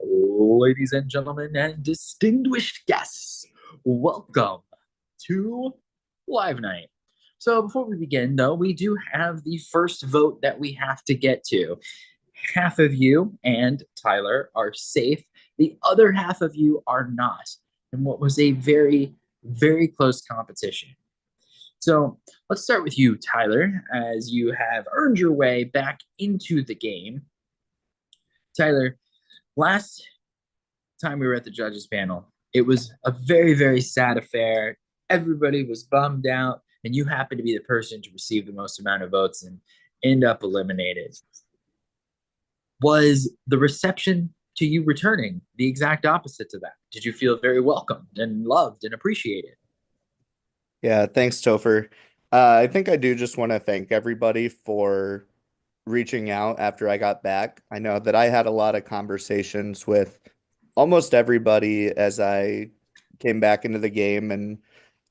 Ladies and gentlemen, and distinguished guests, welcome to Live Night. So, before we begin, though, we do have the first vote that we have to get to. Half of you and Tyler are safe, the other half of you are not, in what was a very, very close competition. So, let's start with you, Tyler, as you have earned your way back into the game. Tyler, last time we were at the judges panel, it was a very, very sad affair. Everybody was bummed out, and you happened to be the person to receive the most amount of votes and end up eliminated. Was the reception to you returning the exact opposite to that? Did you feel very welcomed and loved and appreciated? Yeah, thanks, Topher. I think I do just want to thank everybody for reaching out after I got back. I know that I had a lot of conversations with almost everybody as I came back into the game, and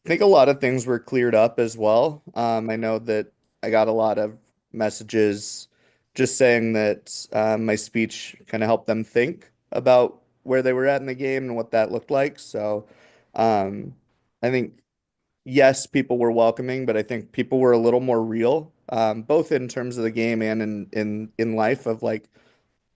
I think a lot of things were cleared up as well. I know that I got a lot of messages just saying that my speech kind of helped them think about where they were at in the game and what that looked like. So I think yes, people were welcoming, but I think people were a little more real, both in terms of the game and in life of like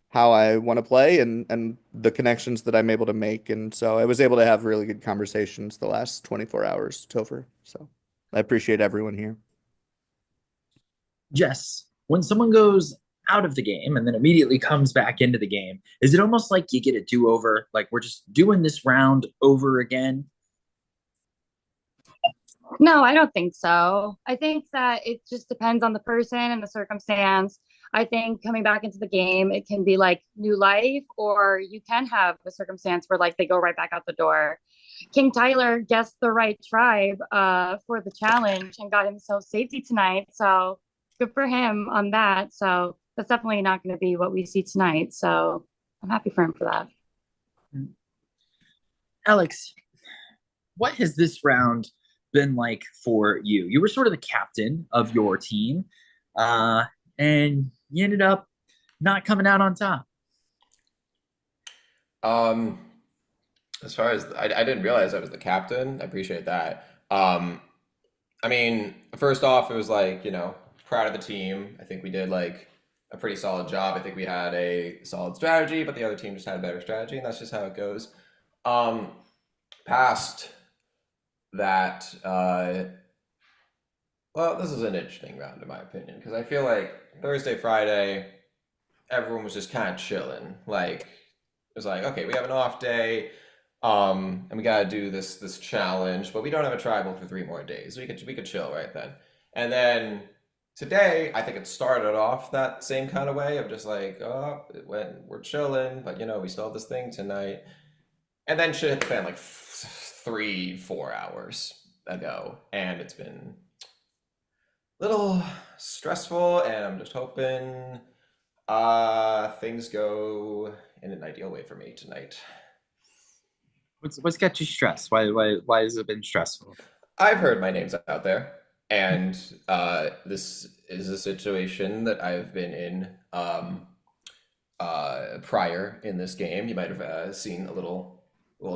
how I want to play and the connections that I'm able to make. And so I was able to have really good conversations the last 24 hours, Topher. So I appreciate everyone here. Jess, when someone goes out of the game and then immediately comes back into the game, is it almost like you get a do over? Like we're just doing this round over again? No, I don't think so. I think that it just depends on the person and the circumstance. I think coming back into the game, it can be like new life, or you can have a circumstance where like they go right back out the door. King Tyler guessed the right tribe for the challenge and got himself safety tonight. So good for him on that. So that's definitely not going to be what we see tonight. So I'm happy for him for that. Alex, what has this round been like for you? You were sort of the captain of your team, and you ended up not coming out on top. Um, as far as I didn't realize I was the captain. I appreciate that. I mean, first off, it was like, proud of the team. I think we did like a pretty solid job. I think we had a solid strategy, but the other team just had a better strategy, and that's just how it goes. Um, Past that, well, this is an interesting round in my opinion because I feel like Thursday, Friday, everyone was just kind of chilling. Like it was like, okay, we have an off day, and we gotta do this challenge, but we don't have a tribal for 3 more days. We could chill right then. And then today, I think it started off that same kind of way of just like, oh, we're chilling, but we still have this thing tonight. And then shit hit the fan like 3, 4 hours ago, and it's been a little stressful, and I'm just hoping things go in an ideal way for me tonight. What's got you stressed? Why has it been stressful? I've heard my name's out there, and this is a situation that I've been in prior in this game. You might have seen a little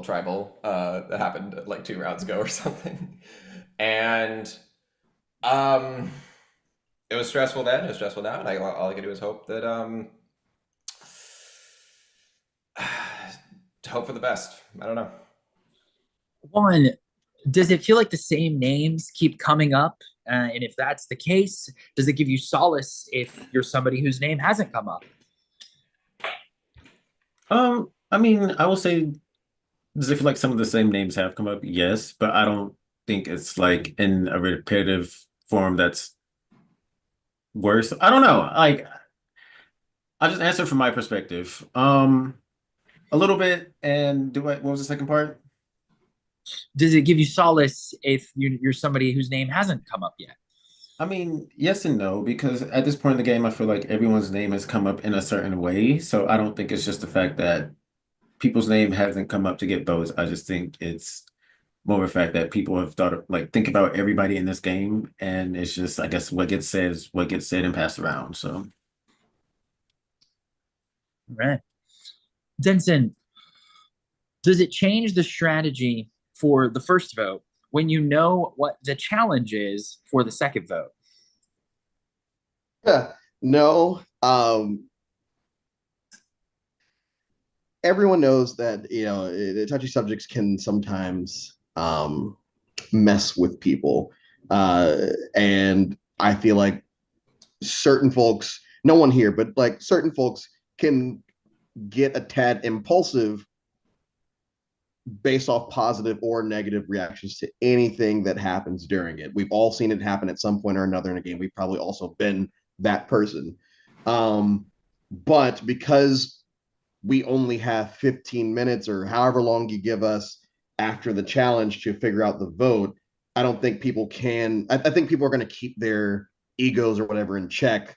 tribal that happened like 2 rounds ago or something, and um, it was stressful then. It was stressful now, and all I can do is hope that hope for the best. I don't know. One, does it feel like the same names keep coming up? And if that's the case, does it give you solace if you're somebody whose name hasn't come up? I mean, I will say, does it feel like some of the same names have come up? Yes, but I don't think it's like in a repetitive form that's worse. I don't know. Like, I'll just answer from my perspective. A little bit, and what was the second part? Does it give you solace if you're somebody whose name hasn't come up yet? I mean, yes and no, because at this point in the game, I feel like everyone's name has come up in a certain way. So I don't think it's just the fact that people's name hasn't come up to get votes. I just think it's more of a fact that people have thought of, like, think about everybody in this game, and it's just, I guess, what gets said is what gets said and passed around. So Right. Denson, does it change the strategy for the first vote when you know what the challenge is for the second vote? No. Everyone knows that touchy subjects can sometimes mess with people, and I feel like certain folks, no one here, but like certain folks can get a tad impulsive based off positive or negative reactions to anything that happens during it. We've all seen it happen at some point or another in a game. We've probably also been that person. But because we only have 15 minutes or however long you give us after the challenge to figure out the vote, I don't think people can. I think people are going to keep their egos or whatever in check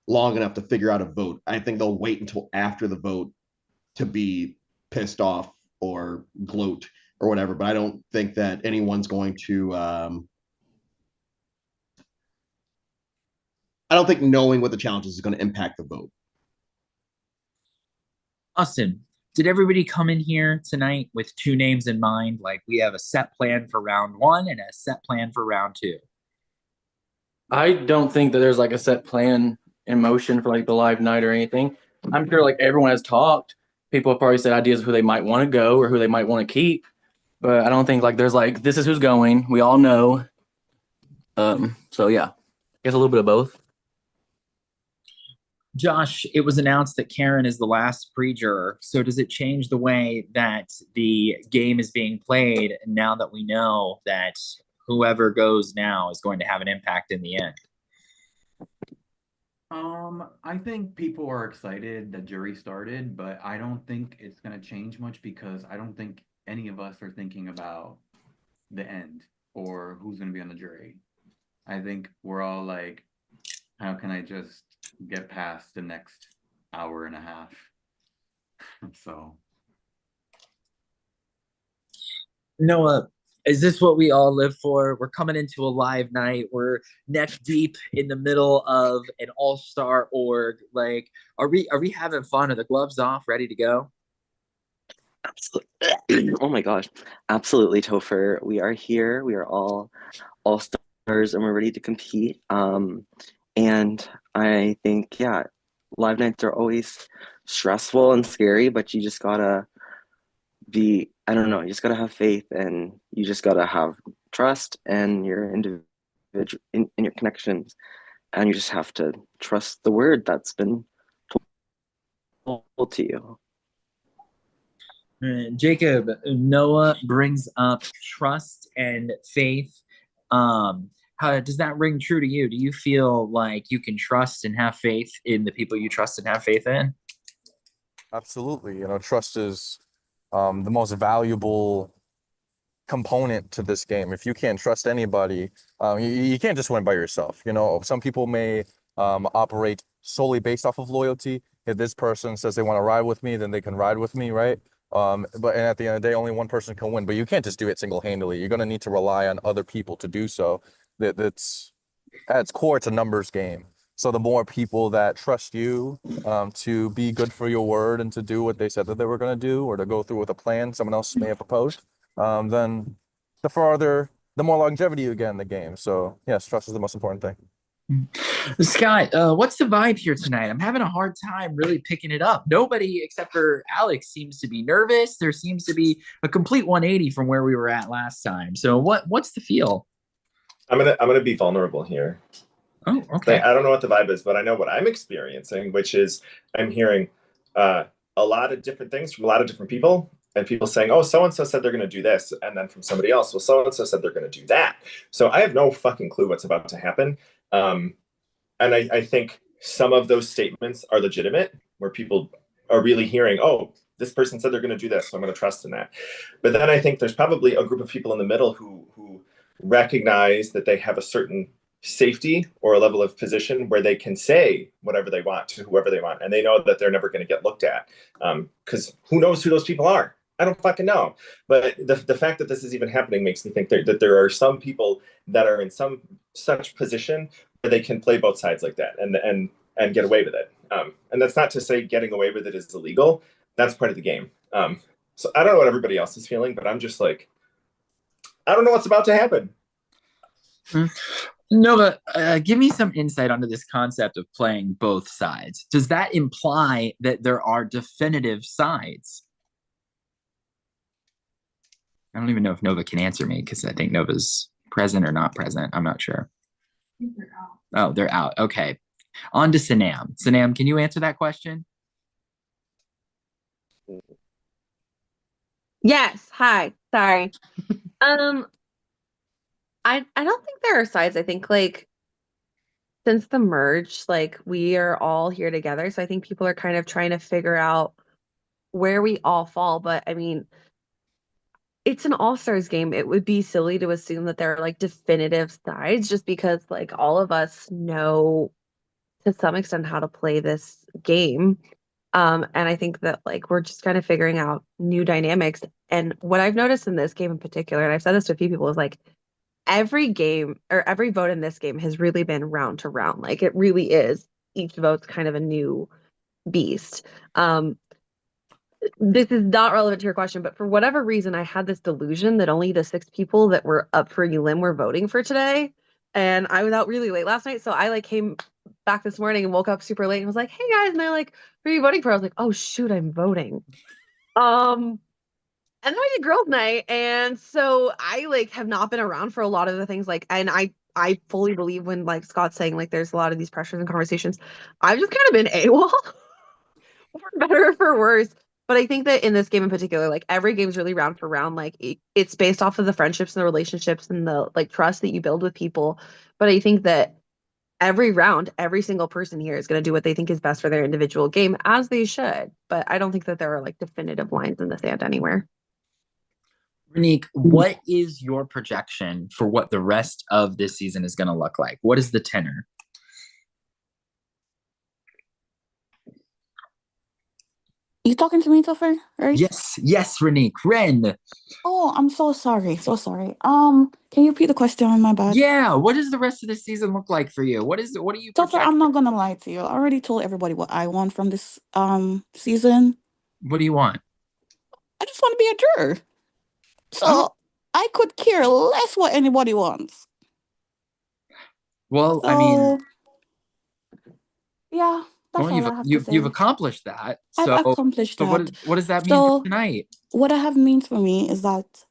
long enough to figure out a vote. I think they'll wait until after the vote to be pissed off or gloat or whatever. But I don't think that anyone's going to. I don't think knowing what the challenge is going to impact the vote. Austin, did everybody come in here tonight with two names in mind? Like we have a set plan for round one and a set plan for round two? I don't think that there's like a set plan in motion for like the live night or anything. I'm sure like everyone has talked. People have probably said ideas of who they might want to go or who they might want to keep. But I don't think like there's like this is who's going. We all know. So yeah, I guess a little bit of both. Josh, it was announced that Karen is the last pre-juror. So does it change the way that the game is being played now that we know that whoever goes now is going to have an impact in the end? I think people are excited the jury started, but I don't think it's going to change much because I don't think any of us are thinking about the end or who's going to be on the jury. I think we're all like, how can I just get past the next hour and a half? So, Noah, is this what we all live for? We're coming into a live night. We're neck deep in the middle of an all-star org. Like, are we having fun? Are the gloves off, ready to go? Absolutely. Oh my gosh. Absolutely, Topher. We are here. We are all stars and we're ready to compete. And I think, yeah, live nights are always stressful and scary, but you just gotta be, I don't know, you just gotta have faith and you just gotta have trust and your individual in your connections. And you just have to trust the word that's been told to you. Jacob, Noah brings up trust and faith. How does that ring true to you? Do you feel like you can trust and have faith in the people you trust and have faith in? Absolutely. Trust is the most valuable component to this game. If you can't trust anybody, you can't just win by yourself. Some people may operate solely based off of loyalty. If this person says they want to ride with me, then they can ride with me, right? But at the end of the day, only one person can win. But you can't just do it single-handedly. You're going to need to rely on other people to do so. That's at its core, it's a numbers game. So the more people that trust you to be good for your word and to do what they said that they were going to do, or to go through with a plan someone else may have proposed, then the more longevity you get in the game. So yes, trust is the most important thing. Scott, what's the vibe here tonight? I'm having a hard time really picking it up. Nobody except for Alex seems to be nervous. There seems to be a complete 180 from where we were at last time. So what's the feel? I'm gonna be vulnerable here. Oh, okay. I don't know what the vibe is, but I know what I'm experiencing, which is I'm hearing a lot of different things from a lot of different people, and people saying, "Oh, so and so said they're going to do this," and then from somebody else, "Well, so and so said they're going to do that." So I have no fucking clue what's about to happen, and I think some of those statements are legitimate, where people are really hearing, "Oh, this person said they're going to do this, so I'm going to trust in that." But then I think there's probably a group of people in the middle who recognize that they have a certain safety or a level of position where they can say whatever they want to whoever they want, and they know that they're never going to get looked at, because who knows who those people are. I don't fucking know. But the fact that this is even happening makes me think that there are some people that are in some such position where they can play both sides like that and get away with it. And that's not to say getting away with it is illegal. that's part of the game. So I don't know what everybody else is feeling, but I'm just like, I don't know what's about to happen. Nova, give me some insight onto this concept of playing both sides. Does that imply that there are definitive sides? I don't even know if Nova can answer me because I think Nova's present or not present. I'm not sure. They're out. Oh, they're out. Okay. On to Sanam. Sanam, can you answer that question? Yes. Hi. Sorry. I don't think there are sides. I think like since the merge, like we are all here together. So I think people are kind of trying to figure out where we all fall. But I mean, it's an all-stars game. It would be silly to assume that there are like definitive sides just because like all of us know to some extent how to play this game. And I think that like we're just kind of figuring out new dynamics. And what I've noticed in this game in particular, and I've said this to a few people, is like every game or every vote in this game has really been round to round. Like it really is. Each vote's kind of a new beast. This is not relevant to your question, but for whatever reason, I had this delusion that only the 6 people that were up for Elim were voting for today. And I was out really late last night. So I like came back this morning and woke up super late and was like, hey guys. And they're like, who are you voting for? I was like, oh shoot, I'm voting. And then I did girls' night. And so I like have not been around for a lot of the things like, and I fully believe when like Scott's saying like there's a lot of these pressures and conversations. I've just kind of been AWOL for better or for worse. But I think that in this game in particular, like every game's really round for round. Like it's based off of the friendships and the relationships and the like trust that you build with people. But I think that every round, every single person here is going to do what they think is best for their individual game, as they should. But I don't think that there are like definitive lines in the sand anywhere. Renique, what is your projection for what the rest of this season is going to look like? What is the tenor? You talking to me, Topher? Right? Yes, Renique. Ren. Oh, I'm so sorry. So sorry. Can you repeat the question? My bad. Yeah, what does the rest of the season look like for you? What are you Topher, projecting? I'm not gonna lie to you. I already told everybody what I want from this season. What do you want? I just want to be a juror. So I could care less what anybody wants. Well, So, I mean, yeah, that's well, all I have to you've say. accomplished that. I've So, accomplished that. What does that mean for tonight? What I have means for me is that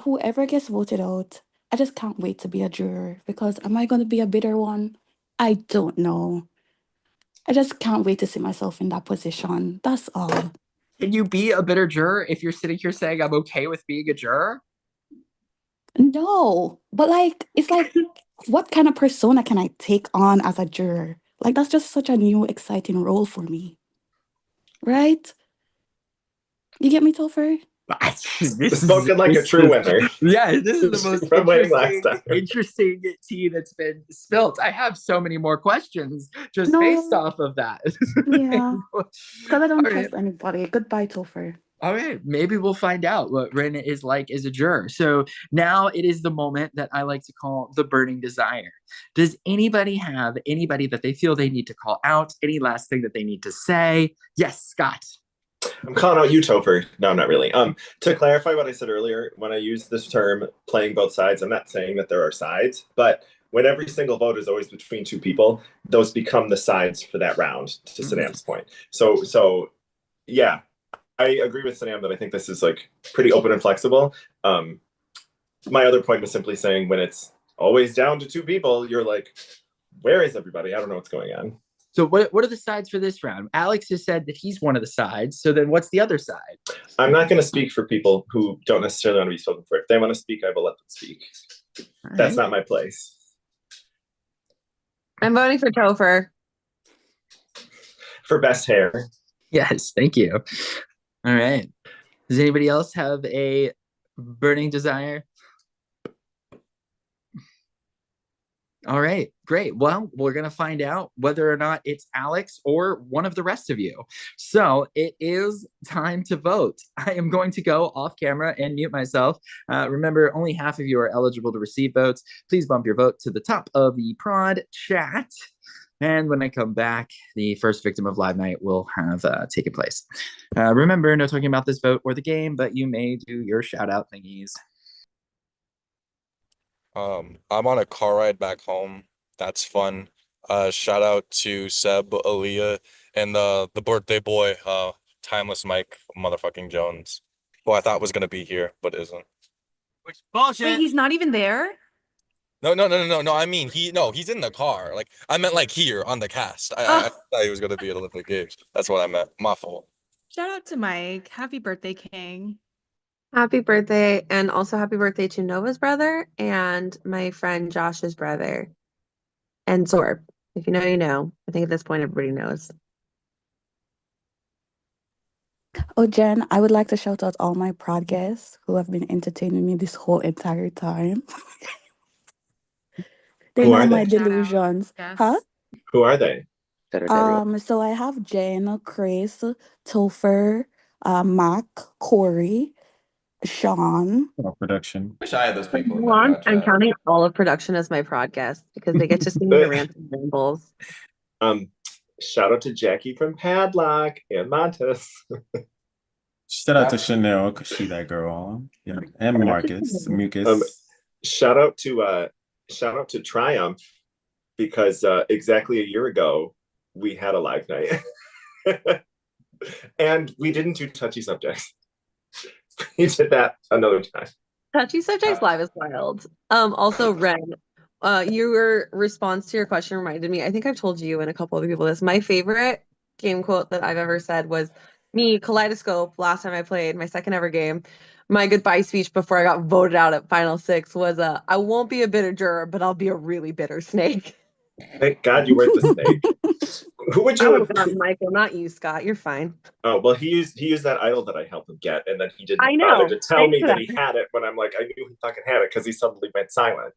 whoever gets voted out, I just can't wait to be a juror because am I going to be a bitter one? I don't know. I just can't wait to see myself in that position. That's all. Can you be a bitter juror if you're sitting here saying I'm okay with being a juror? No, but like, it's like, what kind of persona can I take on as a juror? Like, that's just such a new, exciting role for me. Right? You get me, Topher? Spoken like a true winner. Yeah, this is the most From winning last time. interesting tea that's been spilt. I have so many more questions just based off of that. Yeah, because I don't trust anybody. Goodbye, Topher. All right, maybe we'll find out what Ren is like as a juror. So now it is the moment that I like to call the burning desire. Does anybody have anybody that they feel they need to call out? Any last thing that they need to say? Yes, Scott. I'm calling out you, Topher. No, not really. To clarify what I said earlier, when I use this term playing both sides, I'm not saying that there are sides, but when every single vote is always between 2 people, those become the sides for that round, to Sanam's point. So yeah, I agree with Sanam that I think this is like pretty open and flexible. My other point was simply saying when it's always down to 2 people, you're like, where is everybody? I don't know what's going on. So what are the sides for this round? Alex has said that he's one of the sides. So then what's the other side? I'm not going to speak for people who don't necessarily want to be spoken for. If they want to speak, I will let them speak. That's not my place. I'm voting for Topher. For best hair. Yes, thank you. All right. Does anybody else have a burning desire? All right, great. Well, we're going to find out whether or not it's Alex or one of the rest of you. So it is time to vote. I am going to go off camera and mute myself. Remember, only half of you are eligible to receive votes. Please bump your vote to the top of the prod chat. And when I come back, the first victim of Live Night will have taken place. Remember, no talking about this vote or the game, but you may do your shout out thingies. I'm on a car ride back home. That's fun. Shout out to Seb, Aaliyah, and the birthday boy, Timeless Mike, motherfucking Jones, who I thought was gonna be here but isn't. Wait, he's not even there? No. I mean, he's in the car. Like I meant like here on the cast. I thought he was gonna be at Olympic Games. That's what I meant. My fault. Shout out to Mike. Happy birthday, King. Happy birthday, and also happy birthday to Nova's brother and my friend Josh's brother and Zorb. If you know, you know. I think at this point everybody knows. Oh, Jen, I would like to shout out all my prod guests who have been entertaining me this whole entire time. They Who know are my they? Shout out, delusions. yes. Huh? Who are they? Shout out to everyone. So I have Jen, Chris, Topher, Mac, Corey, Sean. Oh, production. Wish I had those From people in now my on, prod I'm chat. counting all of production as my podcast because they get to see me rant and rambles. Shout out to Jackie from Padlock and Montes. Shout out to Chanel, cause she that girl. Yeah. And Marcus, Mucus. Shout out to Triumph because exactly a year ago we had a live night and we didn't do touchy subjects. We did that another time. Touchy Subjects Live is wild. Also, Ren, your response to your question reminded me. I think I've told you and a couple other people this. My favorite game quote that I've ever said was me, Kaleidoscope, last time I played my second ever game. My goodbye speech before I got voted out at Final Six was I won't be a bitter juror, but I'll be a really bitter snake. Thank God you weren't the snake. Who would I you would have? have gone Michael, not you, Scott. You're fine. Oh well, he used that idol that I helped him get, and then he didn't I bother know. to tell Thanks me for that that. he had it when I'm like, I knew he fucking had it because he suddenly went silent.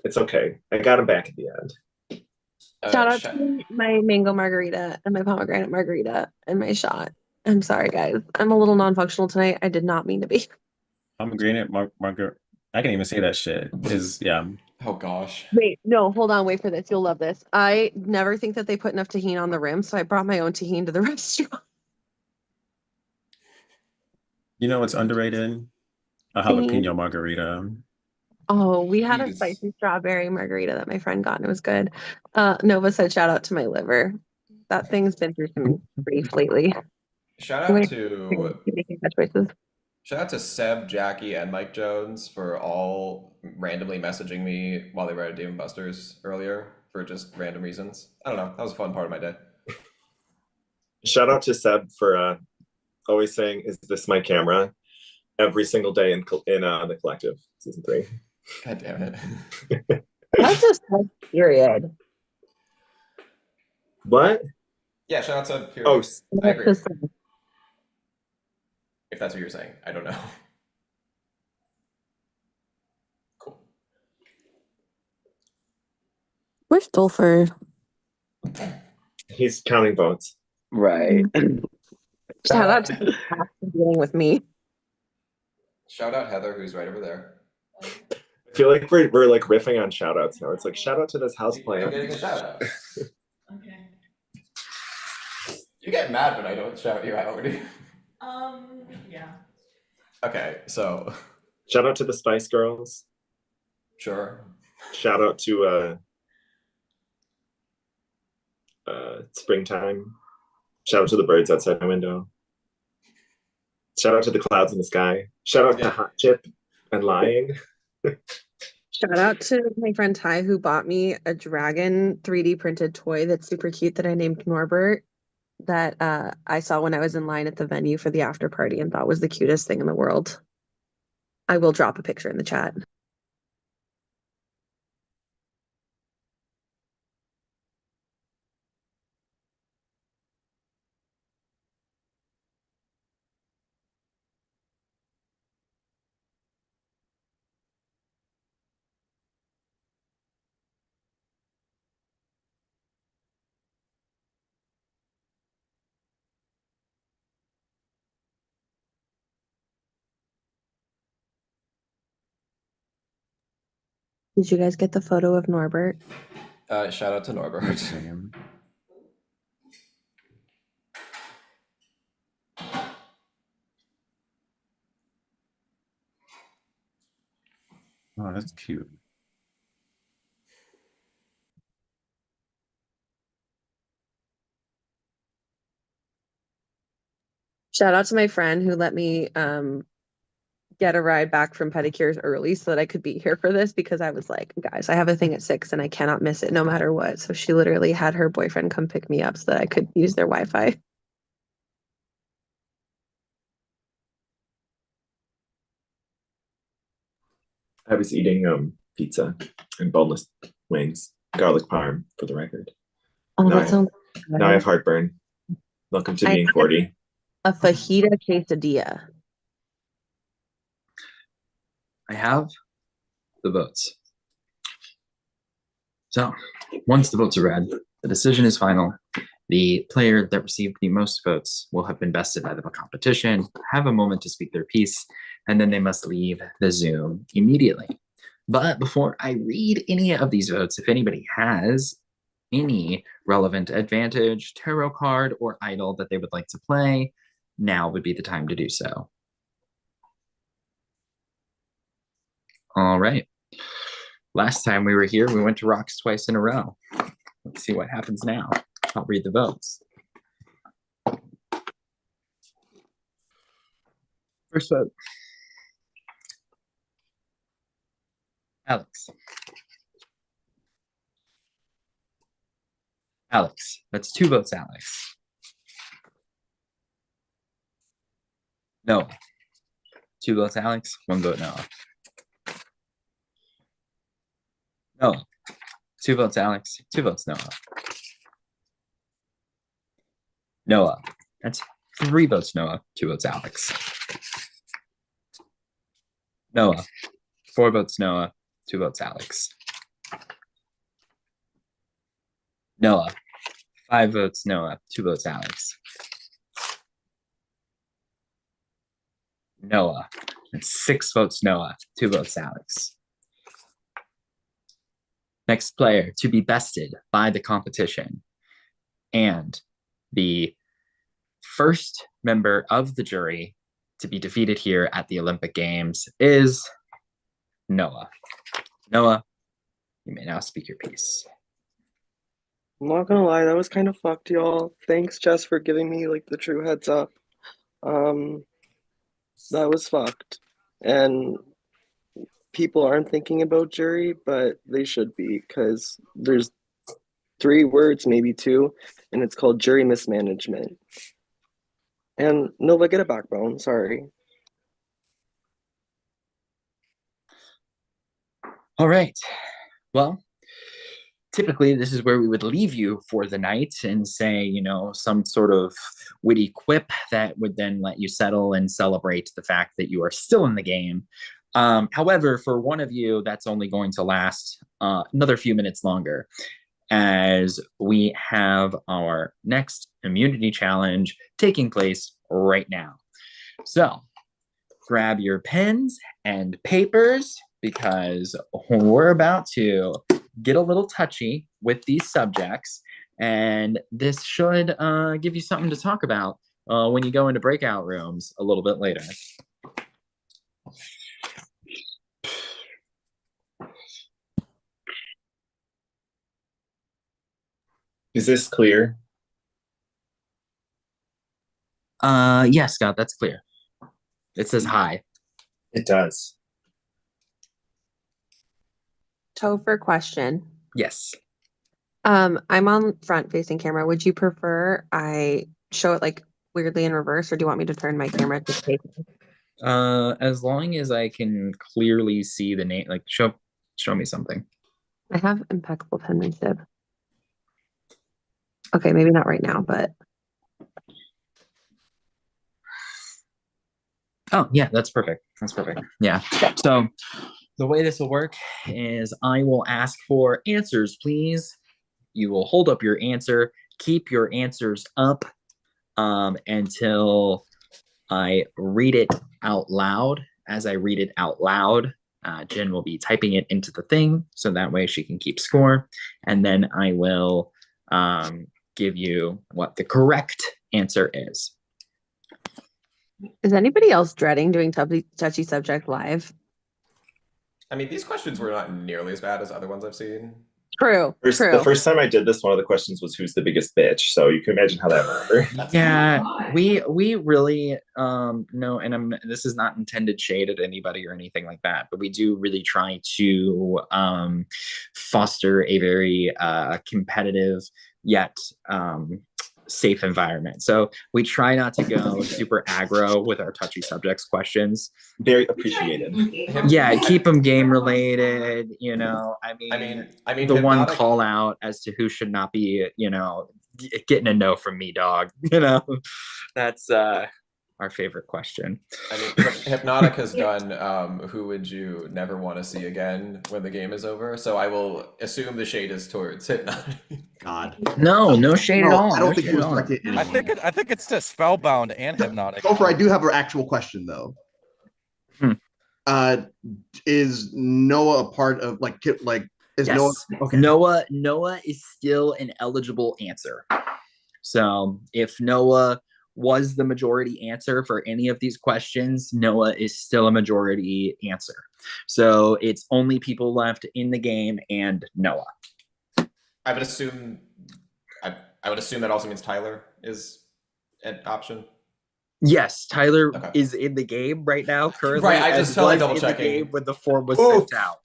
It's okay. I got him back at the end. Shout out to my mango margarita and my pomegranate margarita and my shot. I'm sorry, guys. I'm a little non-functional tonight. I did not mean to be. Pomegranate, Margaret. I can't even say that shit. Yeah. Oh gosh. Wait, no, hold on. Wait for this. You'll love this. I never think that they put enough tahini on the rim, so I brought my own tahini to the restaurant. You know what's underrated? A jalapeno margarita. Oh, we had a spicy strawberry margarita that my friend got, and it was good. Nova said, shout out to my liver. That thing's been through some grief lately. Shout out to making bad choices. Shout out to Seb, Jackie, and Mike Jones for all randomly messaging me while they were at Demon Busters earlier for just random reasons. I don't know. That was a fun part of my day. Shout out to Seb for always saying, "Is this my camera?" every single day in the collective season 3. God damn it! That's just one period. What? Yeah, shout out to Period. Oh, I agree. If that's what you're saying, I don't know. Cool. Where's Topher? He's counting votes. Right. Shout out to the cast for dealing with me. Shout out Heather, who's right over there. I feel like we're like riffing on shout outs now. It's like shout out to this house You're plant. getting a shout out. Okay. You get mad when I don't shout you out, do you? Yeah. Okay, so Shout out to the Spice Girls. Sure. Shout out to springtime. Shout out to the birds outside my window. Shout out to the clouds in the sky. Shout out to Hot Chip and Lying. Shout out to my friend Ty who bought me a dragon 3D printed toy that's super cute that I named Norbert that I saw when I was in line at the venue for the after party and thought was the cutest thing in the world. I will drop a picture in the chat. Did you guys get the photo of Norbert? Shout out to Norbert. Oh, that's cute. Shout out to my friend who let me get a ride back from pedicures early so that I could be here for this, because I was like, guys, I have a thing at 6 and I cannot miss it no matter what. So she literally had her boyfriend come pick me up so that I could use their Wi-Fi. I was eating pizza and boneless wings, garlic parm for the record. Oh, Now that sounds now I have good. heartburn. Welcome to I being had 40. a fajita quesadilla. I have the votes. So once the votes are read, the decision is final. The player that received the most votes will have been bested by the competition, have a moment to speak their piece, and then they must leave the Zoom immediately. But before I read any of these votes, if anybody has any relevant advantage, tarot card, or idol that they would like to play, now would be the time to do so. All right. Last time we were here, we went to rocks twice in a row. Let's see what happens now. I'll read the votes. First vote. Alex. Alex. That's 2 votes, Alex. No. 2 votes, Alex. 1 vote, Noah. Noah. 2 votes, Alex. 2 votes, Noah. Noah. That's 3 votes, Noah. 2 votes, Alex. Noah. 4 votes, Noah. 2 votes, Alex. Noah. 5 votes, Noah. 2 votes, Alex. Noah. That's 6 votes, Noah. 2 votes, Alex. Next player to be bested by the competition. And the first member of the jury to be defeated here at the Olympic Games is Noah. Noah, you may now speak your piece. I'm not gonna lie, that was kind of fucked, y'all. Thanks, Jess, for giving me like the true heads up. That was fucked. And people aren't thinking about jury, but they should be, because there's 3 words, maybe 2, and it's called jury mismanagement. And Nova, get a backbone, sorry. All right. Well, typically this is where we would leave you for the night and say, you know, some sort of witty quip that would then let you settle and celebrate the fact that you are still in the game. However, for one of you, that's only going to last another few minutes longer, as we have our next immunity challenge taking place right now. So grab your pens and papers, because we're about to get a little touchy with these subjects, and this should give you something to talk about when you go into breakout rooms a little bit later. Is this clear? Yes, Scott, that's clear. It says hi. It does. Topher, question. Yes. I'm on front facing camera. Would you prefer I show it like weirdly in reverse, or do you want me to turn my camera to face? As long as I can clearly see the name, like show me something. I have impeccable penmanship. Okay, maybe not right now, but oh yeah, that's perfect. That's perfect. Yeah. So the way this will work is I will ask for answers, please. You will hold up your answer, keep your answers up until I read it out loud. As I read it out loud, Jen will be typing it into the thing so that way she can keep score. And then I will give you what the correct answer is. Is anybody else dreading doing touchy subject live? I mean, these questions were not nearly as bad as other ones I've seen. True. The first time I did this, one of the questions was who's the biggest bitch. So you can imagine how that went. Yeah, we really no, and this is not intended shade at anybody or anything like that, but we do really try to foster a very competitive yet safe environment. So we try not to go super aggro with our touchy subjects questions. Very appreciated. Yeah, keep them game related. You know, I mean, the one call out as to who should not be, you know, getting a no from me, dog. You know, that's our favorite question. I mean, Hypnotic has done who would you never want to see again when the game is over? So I will assume the shade is towards Hypnotic. God. No shade at all. I don't think he was directed at anyone. I think it's just Spellbound and Hypnotic. Gopher, I do have an actual question though. Is Noah a part of is Yes. Noah okay? Noah is still an eligible answer. So if Noah was the majority answer for any of these questions, Noah is still a majority answer. So it's only people left in the game and Noah. I would assume that also means Tyler is an option. Yes, Tyler is in the game right now currently. Right, I just totally double checking when the form was sent out.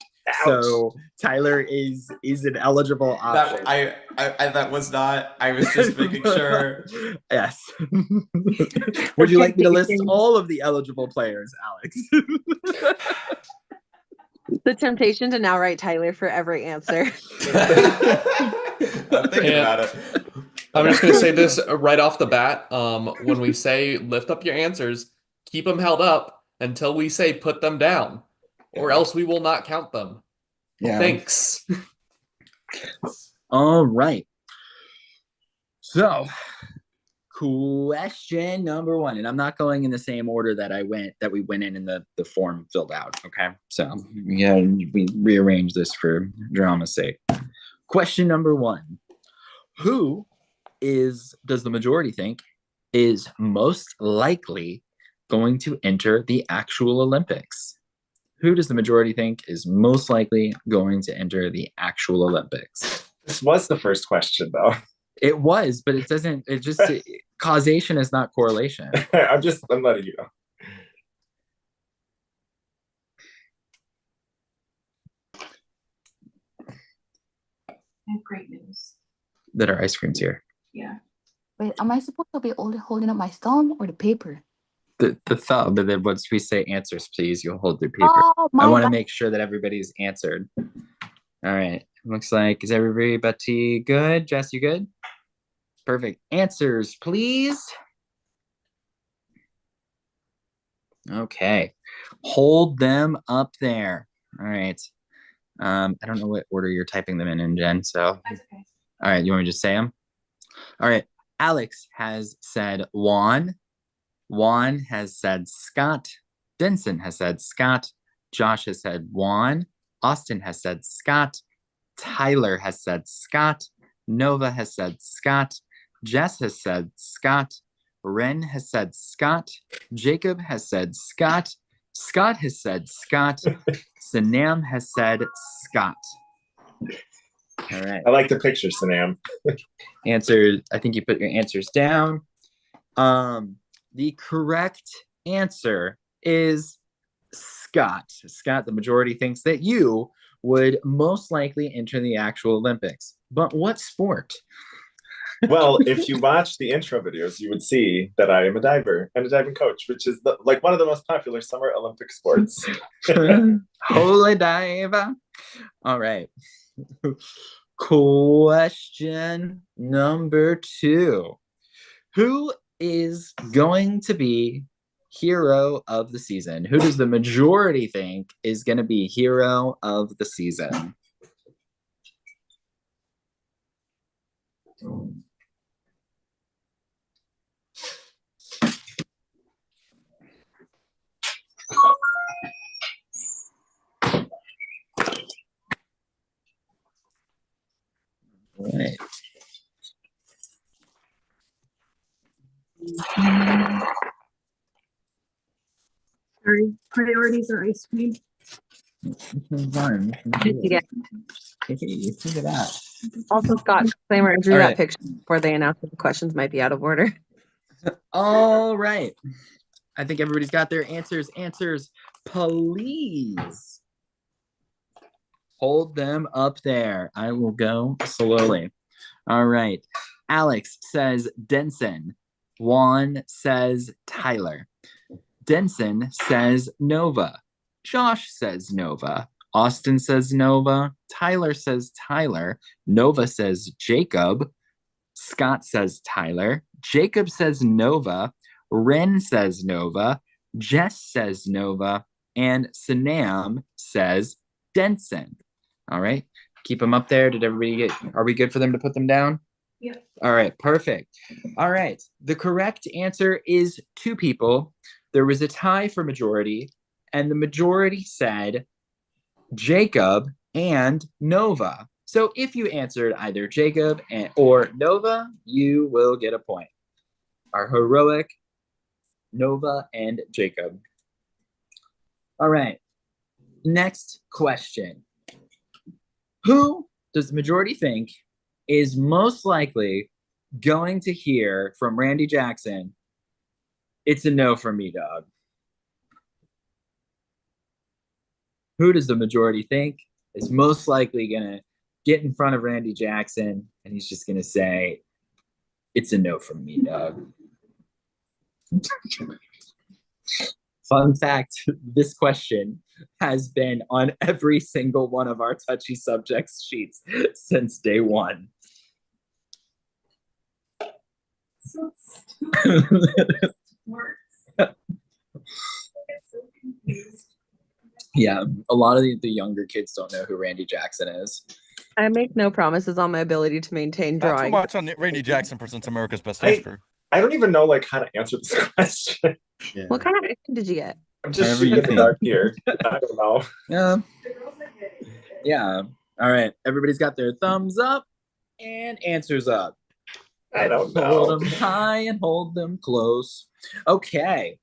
So Tyler is an eligible option. That was not. I was just making sure. Yes. Would you like me to list all of the eligible players, Alex? The temptation to now write Tyler for every answer. I'm thinking about it. I'm just going to say this right off the bat. When we say lift up your answers, keep them held up until we say put them down, or else we will not count them. Yeah. Thanks. All right. So, question number 1, and I'm not going in the same order that we went in the form filled out. Okay, so yeah, we rearrange this for drama's sake. Question number 1: Who does the majority think is most likely going to enter the actual Olympics? Who does the majority think is most likely going to enter the actual Olympics? This was the first question, though. It was, but causation is not correlation. I'm letting you know. I have great news. That our ice cream's here. Yeah. Wait, am I supposed to be only holding up my thumb or the paper? The thumb, but then once we say answers, please, you'll hold your paper. Oh, I want to bad. make sure that everybody's answered. All right. Looks like, is everybody good? Jess, you good? Perfect. Answers, please. Okay. Hold them up there. All right. I don't know what order you're typing them in, Jen. So, That's okay. All right. You want me to just say them? All right. Alex has said Juan. Juan has said Scott. Denson has said Scott. Josh has said Juan. Austin has said Scott. Tyler has said Scott. Nova has said Scott. Jess has said Scott. Ren has said Scott. Jacob has said Scott. Scott has said Scott. Sanam has said Scott. All right. I like the picture, Sanam. Answers. I think you put your answers down. The correct answer is Scott. Scott, the majority thinks that you would most likely enter the actual Olympics. But what sport? Well, if you watch the intro videos, you would see that I am a diver and a diving coach, which is one of the most popular summer Olympic sports. Holy diver. All right. Question number 2. Who is going to be hero of the season? Who does the majority think is going to be hero of the season? Sorry, priorities are ice cream. Yeah. You figure that. Also, Scott, disclaimer, I drew All that right. picture before they announced that the questions might be out of order. All right. I think everybody's got their answers. Answers, please. Hold them up there. I will go slowly. All right. Alex says Denson. Juan says Tyler. Denson says Nova. Josh says Nova. Austin says Nova. Tyler says Tyler. Nova says Jacob. Scott says Tyler. Jacob says Nova. Ren says Nova. Jess says Nova. And Sanam says Denson. All right. Keep them up there. Did everybody get, are we good for them to put them down? Yeah. All right. Perfect. All right. The correct answer is 2 people. There was a tie for majority, and the majority said Jacob and Nova. So if you answered either Jacob or Nova, you will get a point. Our heroic Nova and Jacob. All right. Next question. Who does the majority think is most likely going to hear from Randy Jackson, "It's a no from me, dog"? Who does the majority think is most likely going to get in front of Randy Jackson and he's just going to say, "It's a no from me, dog"? Fun fact, this question has been on every single one of our touchy subjects sheets since day one. Yeah, a lot of the younger kids don't know who Randy Jackson is. I make no promises on my ability to maintain Not too drawing. much on Randy Jackson presents America's Best Ice Cream. I don't even know like how to answer this question. What kind of ice cream did you get? I'm just Whatever you shooting in the think. dark here. I don't know. Yeah. Yeah. All right. Everybody's got their thumbs up and answers up. I don't know. Hold them high and hold them close. Okay.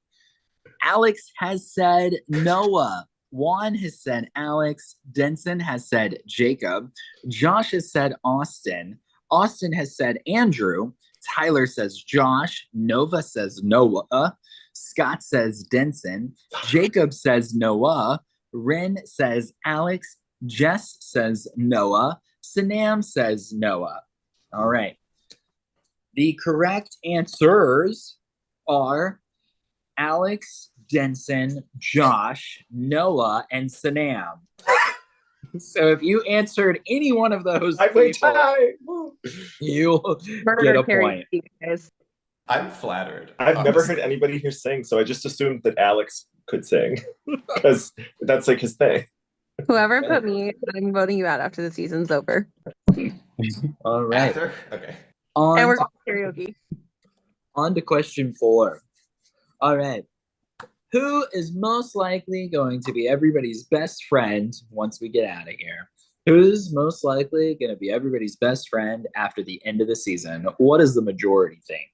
Alex has said Noah. Juan has said Alex. Denson has said Jacob. Josh has said Austin. Austin has said Andrew. Tyler says Josh. Nova says Noah. Scott says Denson. Jacob says Noah. Ren says Alex. Jess says Noah. Sanam says Noah. All right. The correct answers are Alex, Denson, Josh, Noah, and Sanam. So if you answered any one of those people, you'll get a point. Guys. I'm flattered. I've never honestly. heard anybody here sing, so I just assumed that Alex could sing because that's like his thing. Whoever put me, I'm voting you out after the season's over. All right. After? Okay. And we're On all karaoke. to question 4. All right. Who is most likely going to be everybody's best friend once we get out of here? Who's most likely going to be everybody's best friend after the end of the season? What does the majority think?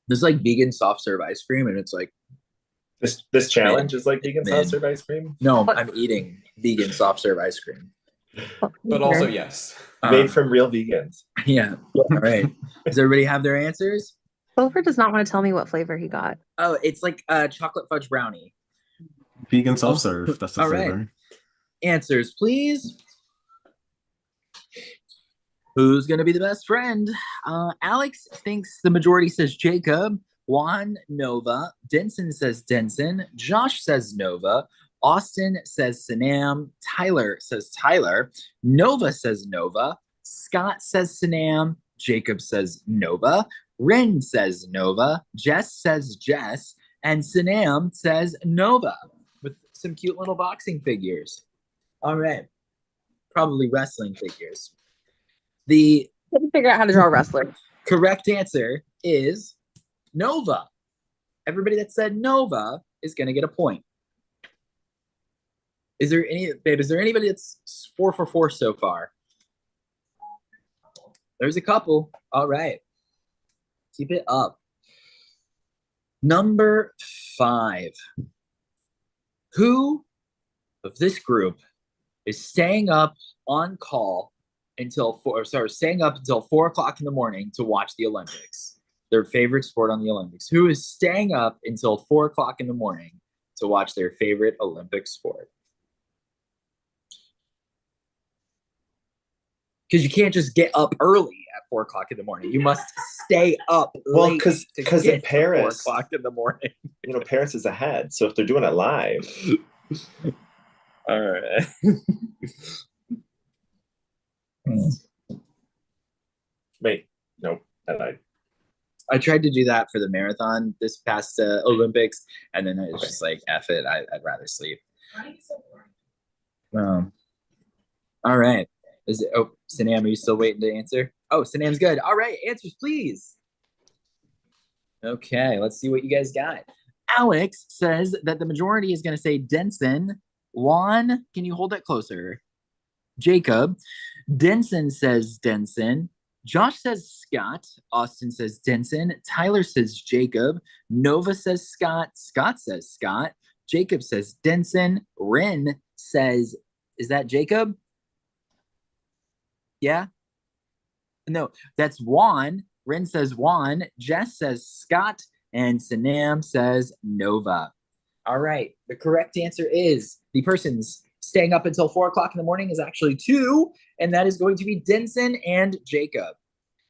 There's like vegan soft serve ice cream, and it's like This challenge is like vegan Mid. soft serve ice cream. no, I'm eating vegan soft serve ice cream. But also, yes. Made from real vegans. Yeah. All right. Does everybody have their answers? Wilford does not want to tell me what flavor he got. Oh, it's like a chocolate fudge brownie. Vegan soft serve. That's the All right. flavor. Answers, please. Who's going to be the best friend? Alex thinks the majority says Jacob. Juan, Nova. Denson says Denson. Josh says Nova. Austin says Sanam. Tyler says Tyler. Nova says Nova. Scott says Sanam. Jacob says Nova. Ren says Nova. Jess says Jess. And Sanam says Nova with some cute little boxing figures. All right. Probably wrestling figures. The couldn't figure out how to draw a wrestler. Correct answer is Nova. Everybody that said Nova is going to get a point. Is there anybody that's 4 for 4 so far? There's a couple. All right. Keep it up. Number 5. Who of this group is staying up on call until staying up until 4 o'clock in the morning to watch the Olympics? Their favorite sport on the Olympics. Who is staying up until 4 o'clock in the morning to watch their favorite Olympic sport? Because you can't just get up early at 4 o'clock in the morning. You must stay up Well, late because in Paris, 4 o'clock in the morning. Paris is ahead. So if they're doing it live. All right. Wait, nope. I tried to do that for the marathon this past Olympics, and then I was just like, F it, I'd rather sleep. All right. Sanam, are you still waiting to answer? Oh, Sanam's good. All right, answers, please. Okay, let's see what you guys got. Alex says that the majority is going to say Denson. Juan, can you hold that closer? Jacob. Denson says Denson. Josh says Scott. Austin says Denson. Tyler says Jacob. Nova says Scott. Scott says Scott. Jacob says Denson. Ren says, is that Jacob? Yeah? No, that's Juan. Ren says Juan. Jess says Scott. And Sanam says Nova. All right. The correct answer is the person's staying up until 4 o'clock in the morning is actually 2, and that is going to be Denson and Jacob.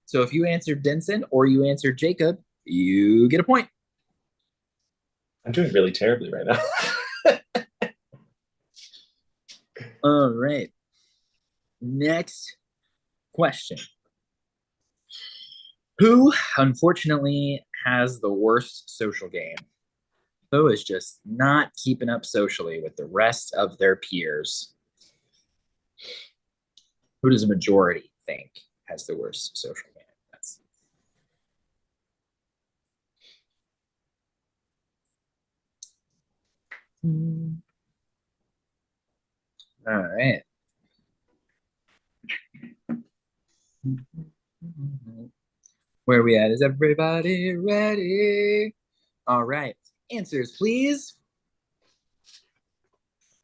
So if you answered Denson or you answered Jacob, you get a point. I'm doing really terribly right now. All right. Next question. Who, unfortunately, has the worst social game? Who is just not keeping up socially with the rest of their peers? Who does a majority think has the worst social game? That's... All right. Where are we at? Is everybody ready? All right. Answers, please.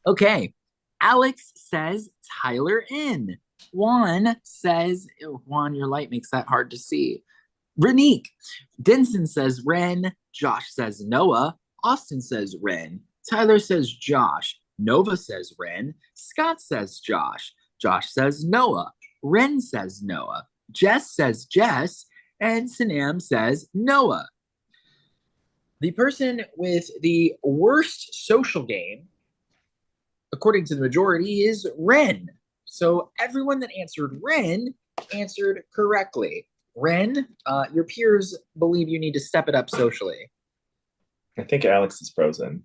Okay. Alex says Tyler in. Juan says, Juan, your light makes that hard to see. Renique. Denson says Ren. Josh says Noah. Austin says Ren. Tyler says Josh. Nova says Ren. Scott says Josh. Josh says Noah. Ren says Noah. Jess says Jess. And Sanam says Noah. The person with the worst social game, according to the majority, is Ren. So everyone that answered Ren answered correctly. Ren, your peers believe you need to step it up socially. I think Alex is frozen.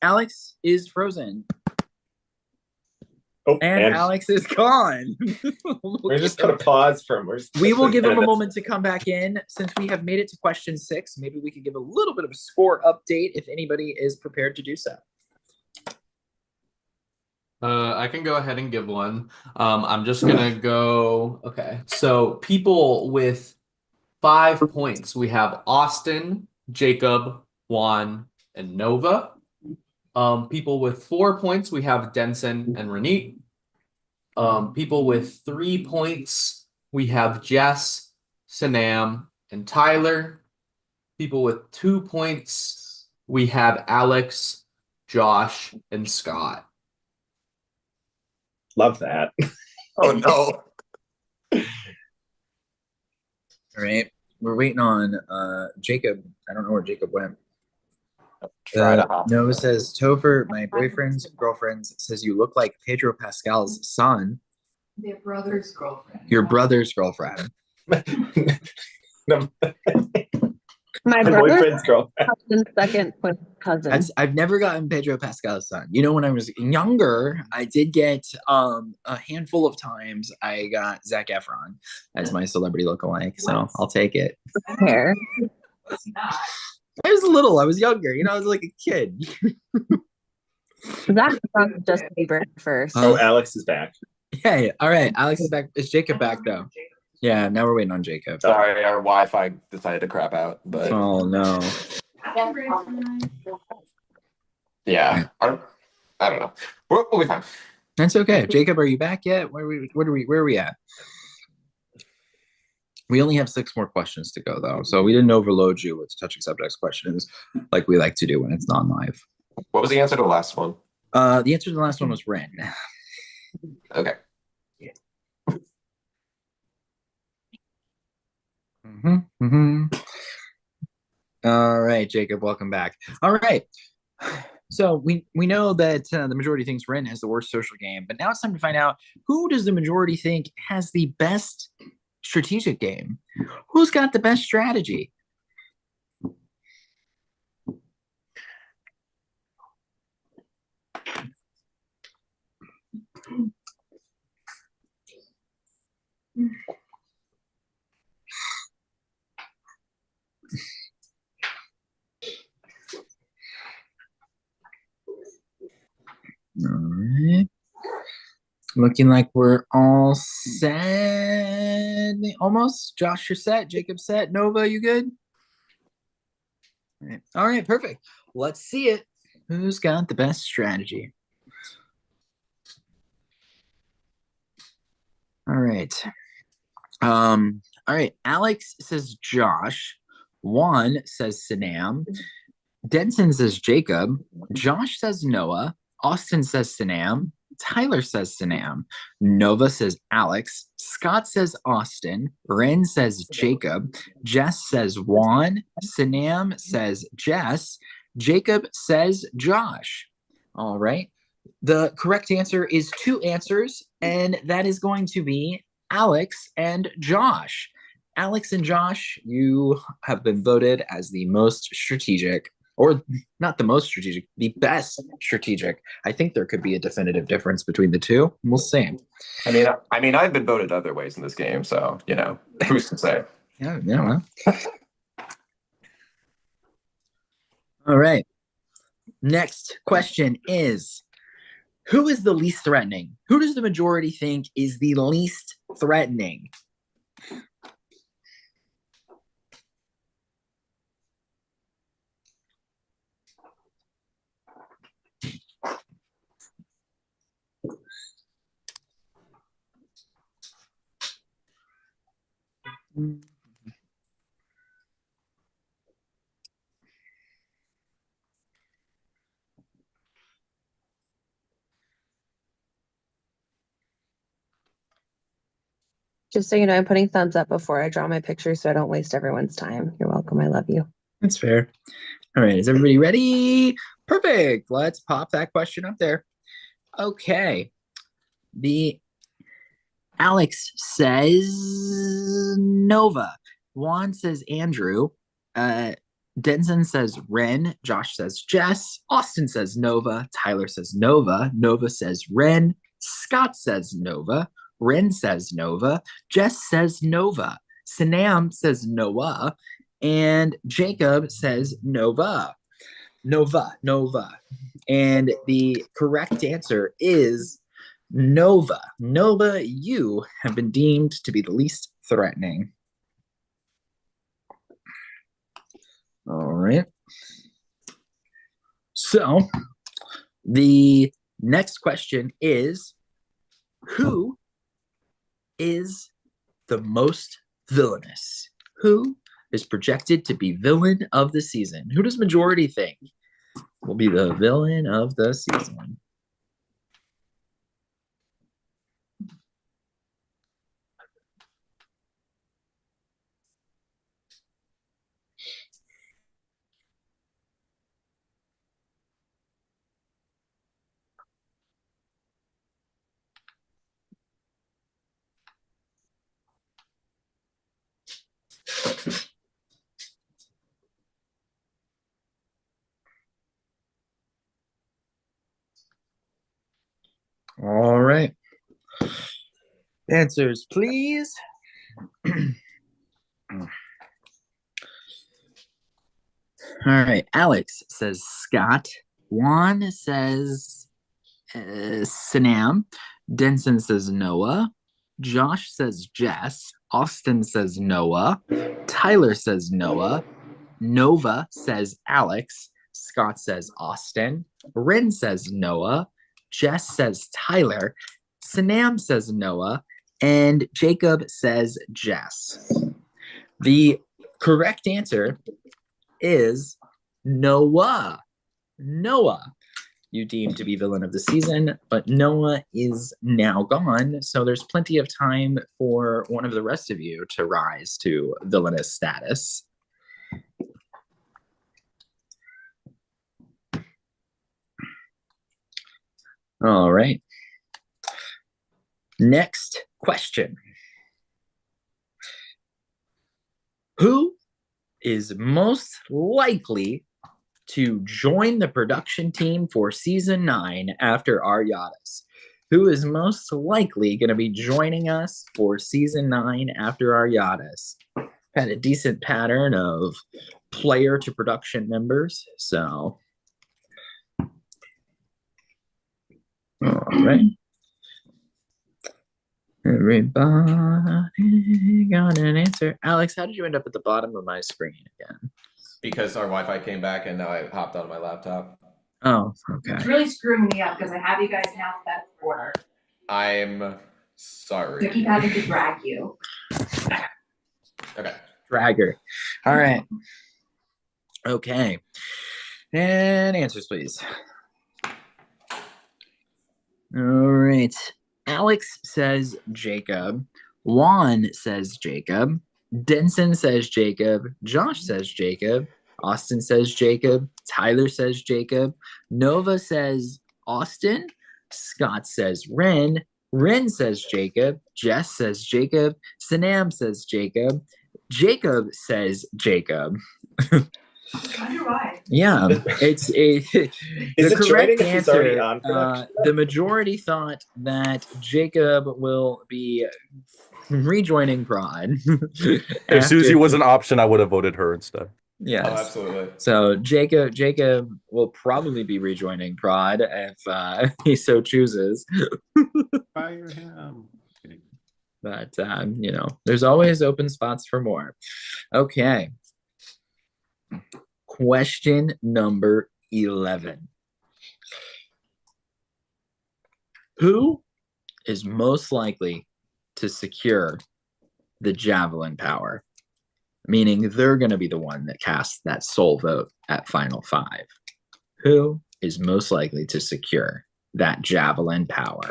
Alex is frozen. Oh, and Alex is gone. We're just going to pause for him. We will give him a moment to come back in. Since we have made it to question 6, maybe we could give a little bit of a score update if anybody is prepared to do so. I can go ahead and give one. I'm just gonna go. Okay, so people with 5 points, we have Austin, Jacob, Juan, and Nova. People with 4 points, we have Denson and Renique. People with 3 points, we have Jess, Sanam, and Tyler. People with 2 points, we have Alex, Josh, and Scott. Love that. Oh no. All right. We're waiting on Jacob. I don't know where Jacob went. Nova says, Topher, my boyfriend's girlfriend says you look like Pedro Pascal's son. Their brother's girlfriend. Your brother's girlfriend. My My brother's boyfriend's girlfriend. cousin's second cousin. I've never gotten Pedro Pascal's son. You know, when I was younger, I did get a handful of times I got Zac Efron as my celebrity lookalike. So I'll take it. Hair. I was little. I was younger. You know, I was like a kid. Zach from Justin Bieber first. Oh, Alex is back. Yeah. All right. Alex is back. Is Jacob back though? Yeah. Now we're waiting on Jacob. Sorry, our Wi-Fi decided to crap out, but Oh no. yeah, I don't know. We'll be fine. That's okay. Jacob, are you back yet? Where are we at? We only have 6 more questions to go though, so we didn't overload you with touching subjects questions like we like to do when it's non-live. What was the answer to the last one? The answer to the last one was Ren. Okay. All right, Jacob, welcome back. All right. So we know that the majority thinks Ren has the worst social game, but now it's time to find out, who does the majority think has the best strategic game? Who's got the best strategy? All right. Looking like we're all set. Almost. Josh, you're set. Jacob set. Nova, you good? All right, perfect. Let's see it. Who's got the best strategy? All right. All right. Alex says Josh. Juan says Sanam. Denson says Jacob. Josh says Noah. Austin says Sanam. Tyler says Sanam. Nova says Alex. Scott says Austin. Ren says Jacob. Jess says Juan. Sanam says Jess. Jacob says Josh. All right. The correct answer is 2 answers, and that is going to be Alex and Josh. Alex and Josh, you have been voted as the most strategic, or not the most strategic, the best strategic. I think there could be a definitive difference between the two. We'll see. I mean, I've been voted other ways in this game, so you know, who's to say? Yeah. Well. All right. Next question is, who is the least threatening? Who does the majority think is the least threatening? Just so you know, I'm putting thumbs up before I draw my picture so I don't waste everyone's time. You're welcome. I love you. That's fair. All right. Is everybody ready? Perfect. Let's pop that question up there. Okay. The Alex says Nova. Juan says Andrew. Denson says Ren. Josh says Jess. Austin says Nova. Tyler says Nova. Nova says Ren. Scott says Nova. Ren says Nova. Jess says Nova. Sanam says Noah. And Jacob says Nova. Nova. And the correct answer is Nova. Nova, you have been deemed to be the least threatening. All right. So the next question is, who is the most villainous? Who is projected to be villain of the season? Who does majority think will be the villain of the season? Answers, please. All right. Alex says Scott. Juan says Sanam. Denson says Noah. Josh says Jess. Austin says Noah. Tyler says Noah. Nova says Alex. Scott says Austin. Rin says Noah. Jess says Tyler. Sanam says Noah. And Jacob says Jess. The correct answer is Noah. Noah, you deemed to be villain of the season, but Noah is now gone. So there's plenty of time for one of the rest of you to rise to villainous status. All right. Next question. Who is most likely to join the production team for season 9 after Aryadas? Who is most likely going to be joining us for season 9 after Aryadas? Had a decent pattern of player to production members, so. All right. Everybody got an answer. Alex, how did you end up at the bottom of my screen again? Because our Wi-Fi came back and now I hopped on my laptop. Oh, okay. It's really screwing me up because I have you guys in alphabetical order. I'm sorry. So keep having to drag you. Okay. Dragger. All right. Okay. And answers, please. All right. Alex says Jacob. Juan says Jacob. Denson says Jacob. Josh says Jacob. Austin says Jacob. Tyler says Jacob. Nova says Austin. Scott says Ren. Ren says Jacob. Jess says Jacob. Sanam says Jacob. Jacob says Jacob. You're right. Yeah, it's a Is the it joining correct if he's already answer. on production? The majority thought that Jacob will be rejoining Prod. If Susie after- was an option, I would have voted her instead. Yes. Oh, absolutely. So Jacob will probably be rejoining Prod if he so chooses. Fire him. But you know, there's always open spots for more. Okay. Question number 11. Who is most likely to secure the javelin power? Meaning they're going to be the one that casts that sole vote at Final 5. Who is most likely to secure that javelin power?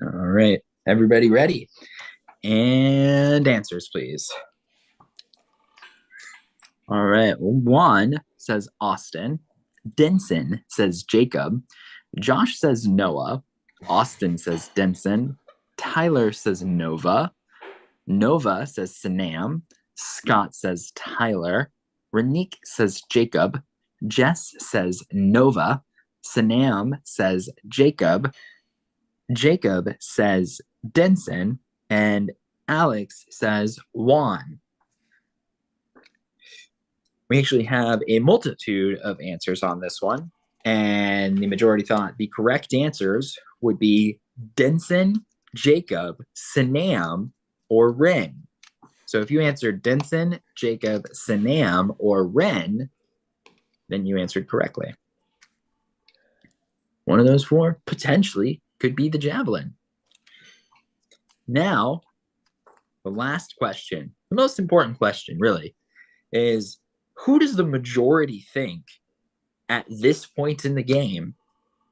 All right, everybody ready? And answers, please. All right, Juan says Austin. Denson says Jacob. Josh says Noah. Austin says Denson. Tyler says Nova. Nova says Sanam. Scott says Tyler. Renique says Jacob. Jess says Nova. Sanam says Jacob. Jacob says Denson. And Alex says Juan. We actually have a multitude of answers on this one. And the majority thought the correct answers would be Denson, Jacob, Sanam, or Ren. So if you answered Denson, Jacob, Sanam, or Ren, then you answered correctly. One of those 4 potentially could be the javelin. Now, the last question, the most important question really, is who does the majority think at this point in the game,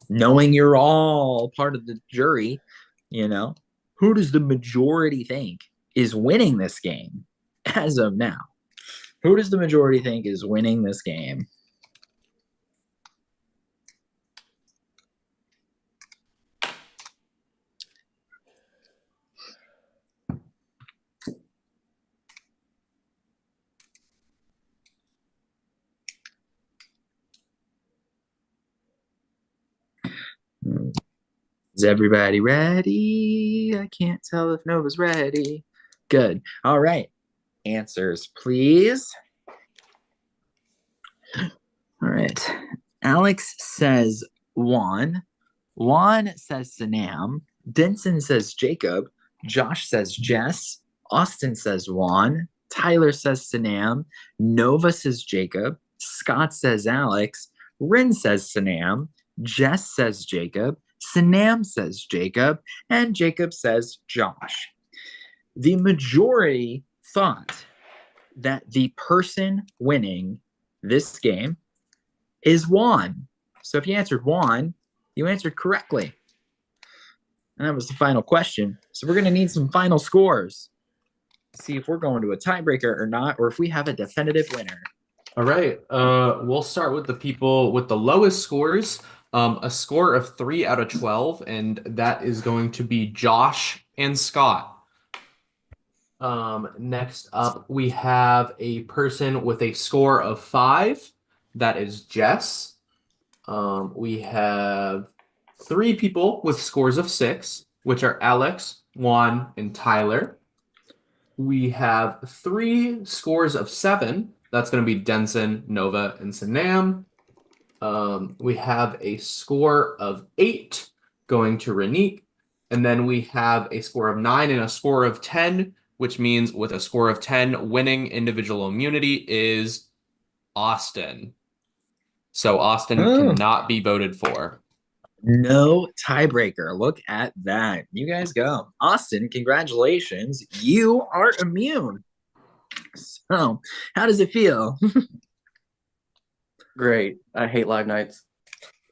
knowing you're all part of the jury, you know, who does the majority think is winning this game as of now? Who does the majority think is winning this game? Is everybody ready? I can't tell if Nova's ready. Good. All right. Answers, please. All right. Alex says Juan. Juan says Sanam. Denson says Jacob. Josh says Jess. Austin says Juan. Tyler says Sanam. Nova says Jacob. Scott says Alex. Rin says Sanam. Jess says Jacob. Sanam says Jacob. And Jacob says Josh. The majority thought that the person winning this game is Juan. So if you answered Juan, you answered correctly. And that was the final question. So we're going to need some final scores to see if we're going to a tiebreaker or not, or if we have a definitive winner. All right. We'll start with the people with the lowest scores. A score of 3 out of 12, and that is going to be Josh and Scott. Next up, we have a person with a score of 5. That is Jess. We have 3 people with scores of 6, which are Alex, Juan, and Tyler. We have 3 scores of 7. That's going to be Denson, Nova, and Sanam. We have a score of 8 going to Renique. And then we have a score of 9 and a score of 10, which means with a score of 10, winning individual immunity is Austin. So Austin cannot be voted for. No tiebreaker. Look at that. You guys go. Austin, congratulations. You are immune. So, how does it feel? Great. I hate live nights.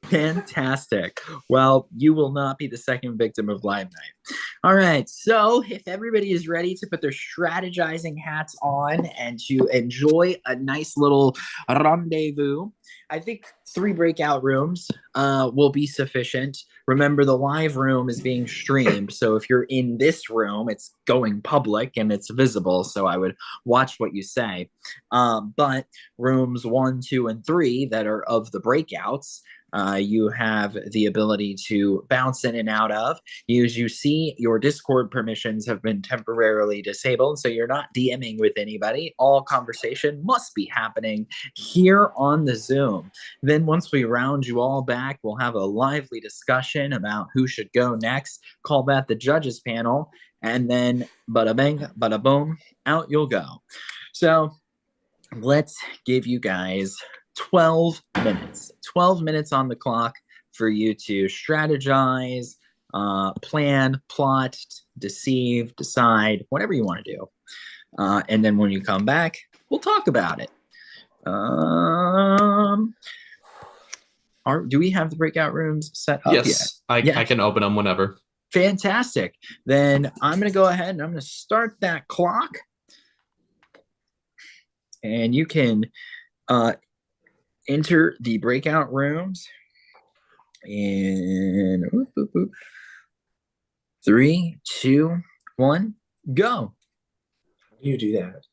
Fantastic. Well, you will not be the second victim of Live Night. All right. So, if everybody is ready to put their strategizing hats on and to enjoy a nice little rendezvous, I think 3 breakout rooms will be sufficient. Remember, the live room is being streamed. So, if you're in this room, it's going public and it's visible. So, I would watch what you say. But rooms 1, 2, and 3 that are of the breakouts, you have the ability to bounce in and out of. As you see, your Discord permissions have been temporarily disabled, so you're not DMing with anybody. All conversation must be happening here on the Zoom. Then once we round you all back, we'll have a lively discussion about who should go next. Call that the judges panel, and then bada bang, bada boom, out you'll go. So let's give you guys 12 minutes. 12 minutes on the clock for you to strategize, plan, plot, deceive, decide, whatever you want to do. And then when you come back, we'll talk about it. Do we have the breakout rooms set up yet? Yes, I can open them whenever. Fantastic. Then I'm going to go ahead and I'm going to start that clock. And you can enter the breakout rooms in 3, 2, 1, go. You do that.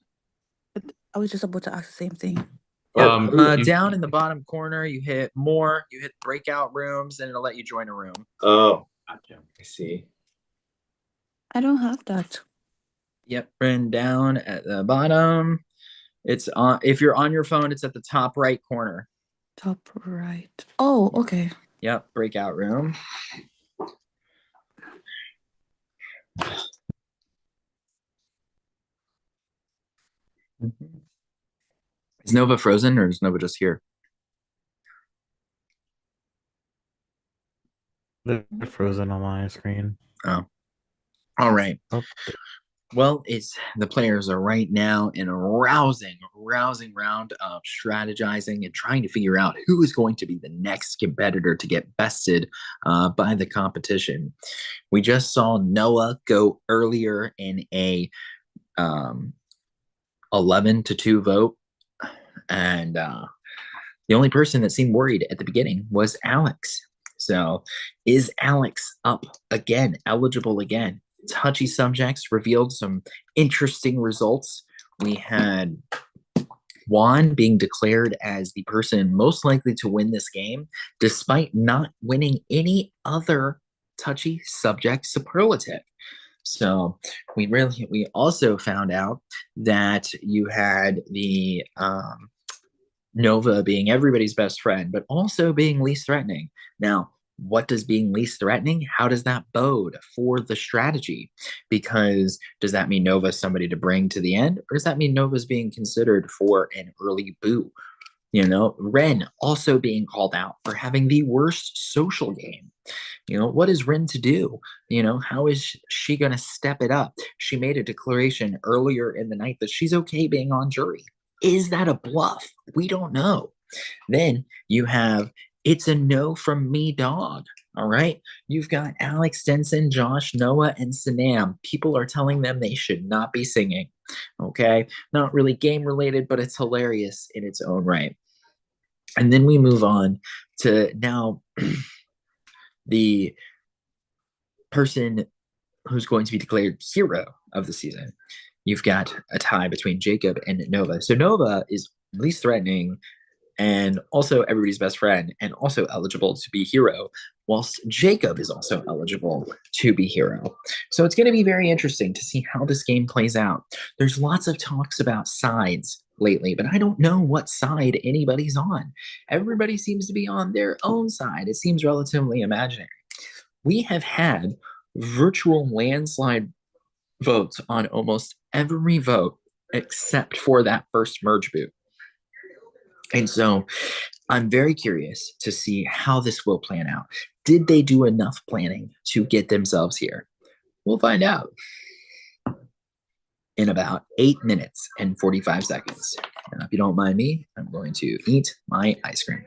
I was just about to ask the same thing. Down in the bottom corner, you hit more, you hit breakout rooms, and it'll let you join a room. Oh, gotcha. I see. I don't have that. Yep, and down at the bottom. It's on. If you're on your phone, it's at the top right corner. Top right. Oh, okay. Yep, breakout room. Is Nova frozen or is Nova just here? They're frozen on my screen. Oh, all right. Oh. Well, the players are right now in a rousing round of strategizing and trying to figure out who is going to be the next competitor to get bested by the competition. We just saw Noah go earlier in a 11-2 vote, and the only person that seemed worried at the beginning was Alex. So, is Alex up again, eligible again? Touchy subjects revealed some interesting results. We had Juan being declared as the person most likely to win this game, despite not winning any other touchy subject superlative. So we also found out that you had the Nova being everybody's best friend, but also being least threatening. Now, what does being least threatening? How does that bode for the strategy? Because does that mean Nova's somebody to bring to the end, or does that mean Nova's being considered for an early boo? You know, Ren also being called out for having the worst social game. You know, what is Ren to do? You know, how is she going to step it up? She made a declaration earlier in the night that she's okay being on jury. Is that a bluff? We don't know. Then you have It's a No from Me Dog. All right. You've got Alex Denson, Josh, Noah, and Sanam. People are telling them they should not be singing. Okay. Not really game related, but it's hilarious in its own right. And then we move on to now the person who's going to be declared hero of the season. You've got a tie between Jacob and Nova. So Nova is least threatening and also everybody's best friend and also eligible to be hero, whilst Jacob is also eligible to be hero. So it's going to be very interesting to see how this game plays out. There's lots of talks about sides lately, but I don't know what side anybody's on. Everybody seems to be on their own side. It seems relatively imaginary. We have had virtual landslide votes on almost every vote except for that first merge boot. And so I'm very curious to see how this will plan out. Did they do enough planning to get themselves here? We'll find out in about 8 minutes and 45 seconds. Now, if you don't mind me, I'm going to eat my ice cream.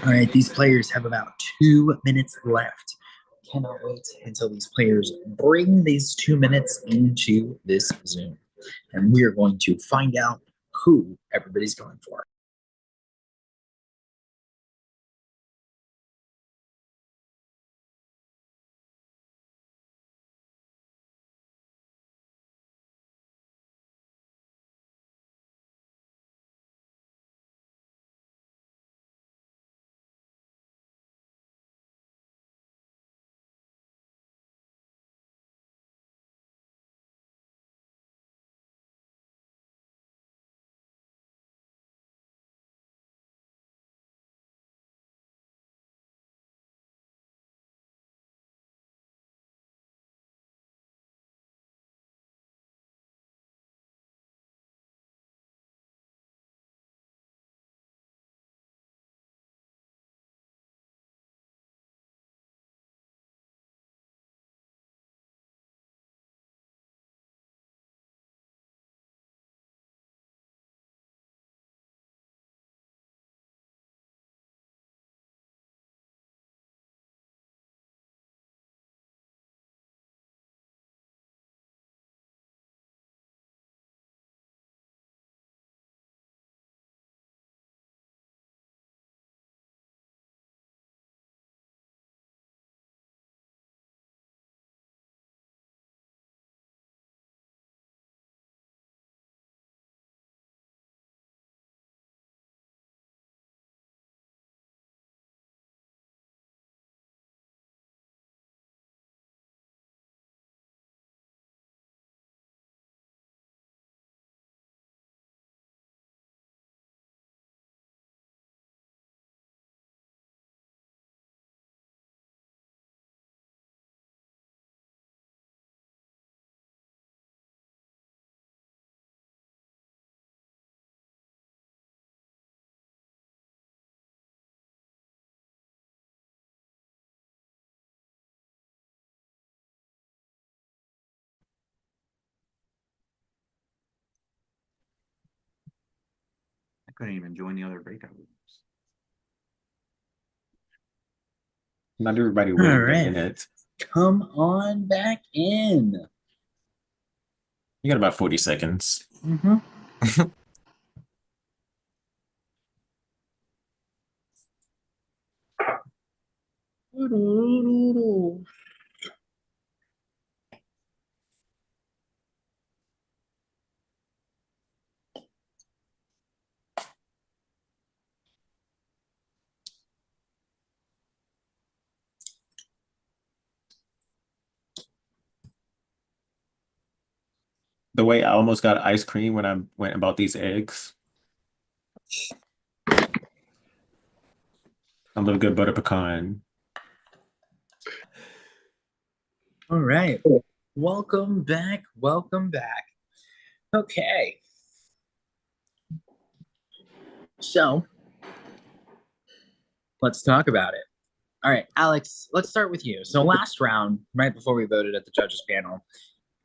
All right, these players have about 2 minutes left. Cannot wait until these players bring these 2 minutes into this Zoom. And we are going to find out who everybody's going for. I couldn't even join the other breakout rooms. Not everybody All waited a right. minute. Come on back in. You got about 40 seconds. Mm-hmm. The way I almost got ice cream when I went and bought these eggs. A little good butter pecan. All right. Welcome back. Welcome back. Okay. So let's talk about it. All right, Alex, let's start with you. So last round, right before we voted at the judges panel,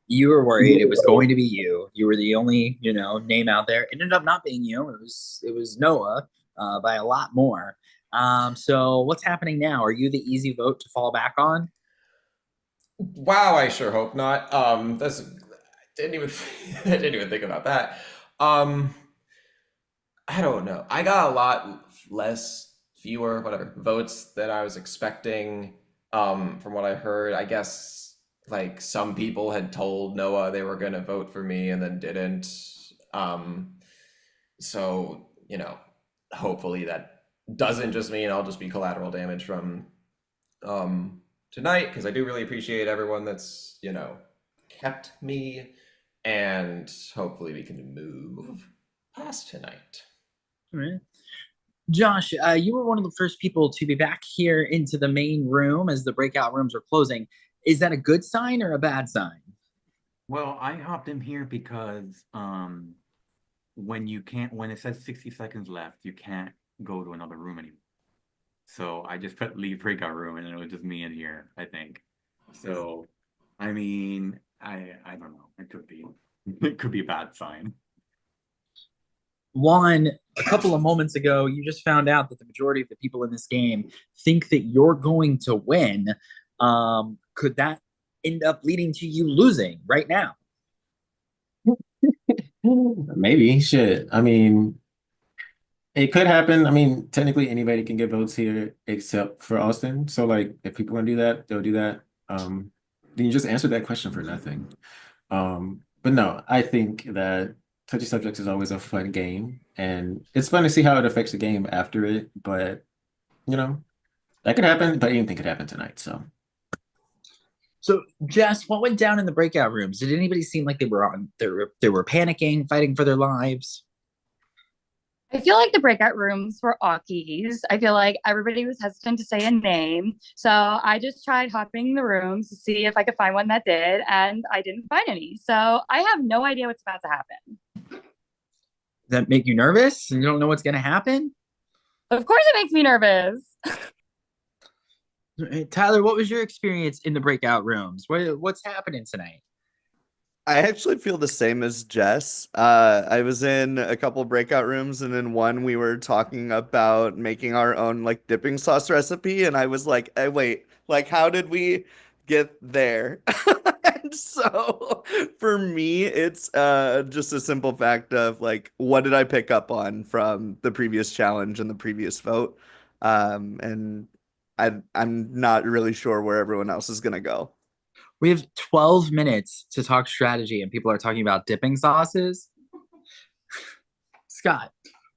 you were worried it was going to be you. You were the only, name out there. It ended up not being you. It was Noah by a lot more. So what's happening now? Are you the easy vote to fall back on? Wow, I sure hope not. That's didn't even I didn't even think about that. I don't know. I got a lot less, fewer, whatever, votes than I was expecting. From what I heard, I guess like some people had told Noah they were going to vote for me and then didn't. So, hopefully that doesn't just mean I'll just be collateral damage from tonight, because I do really appreciate everyone that's, kept me, and hopefully we can move past tonight. All right. Josh, you were one of the first people to be back here into the main room as the breakout rooms are closing. Is that a good sign or a bad sign? Well, I hopped in here because when it says 60 seconds left, you can't go to another room anymore. So I just put leave breakout room and it was just me in here, I think. So I mean, I don't know. It could be a bad sign. Juan, a couple of moments ago, you just found out that the majority of the people in this game think that you're going to win. Could that end up leading to you losing right now? Maybe. Shit. I mean, it could happen. I mean, technically anybody can get votes here except for Austin. So like if people want to do that, they'll do that. Then you just answer that question for nothing. But no, I think that Touchy Subjects is always a fun game, and it's fun to see how it affects the game after it. But you know, that could happen, but anything could happen tonight. So, Jess, what went down in the breakout rooms? Did anybody seem like they were panicking, fighting for their lives? I feel like the breakout rooms were awkies. I feel like everybody was hesitant to say a name. So I just tried hopping the rooms to see if I could find one that did, and I didn't find any. So I have no idea what's about to happen. Does that make you nervous? And you don't know what's going to happen? Of course it makes me nervous. Tyler, what was your experience in the breakout rooms? What's happening tonight? I actually feel the same as Jess. I was in a couple breakout rooms, and in one we were talking about making our own like dipping sauce recipe, and I was like, hey, wait, like how did we get there? And so for me, it's just a simple fact of like, what did I pick up on from the previous challenge and the previous vote? And I'm not really sure where everyone else is gonna go. We have 12 minutes to talk strategy, and people are talking about dipping sauces. Scott,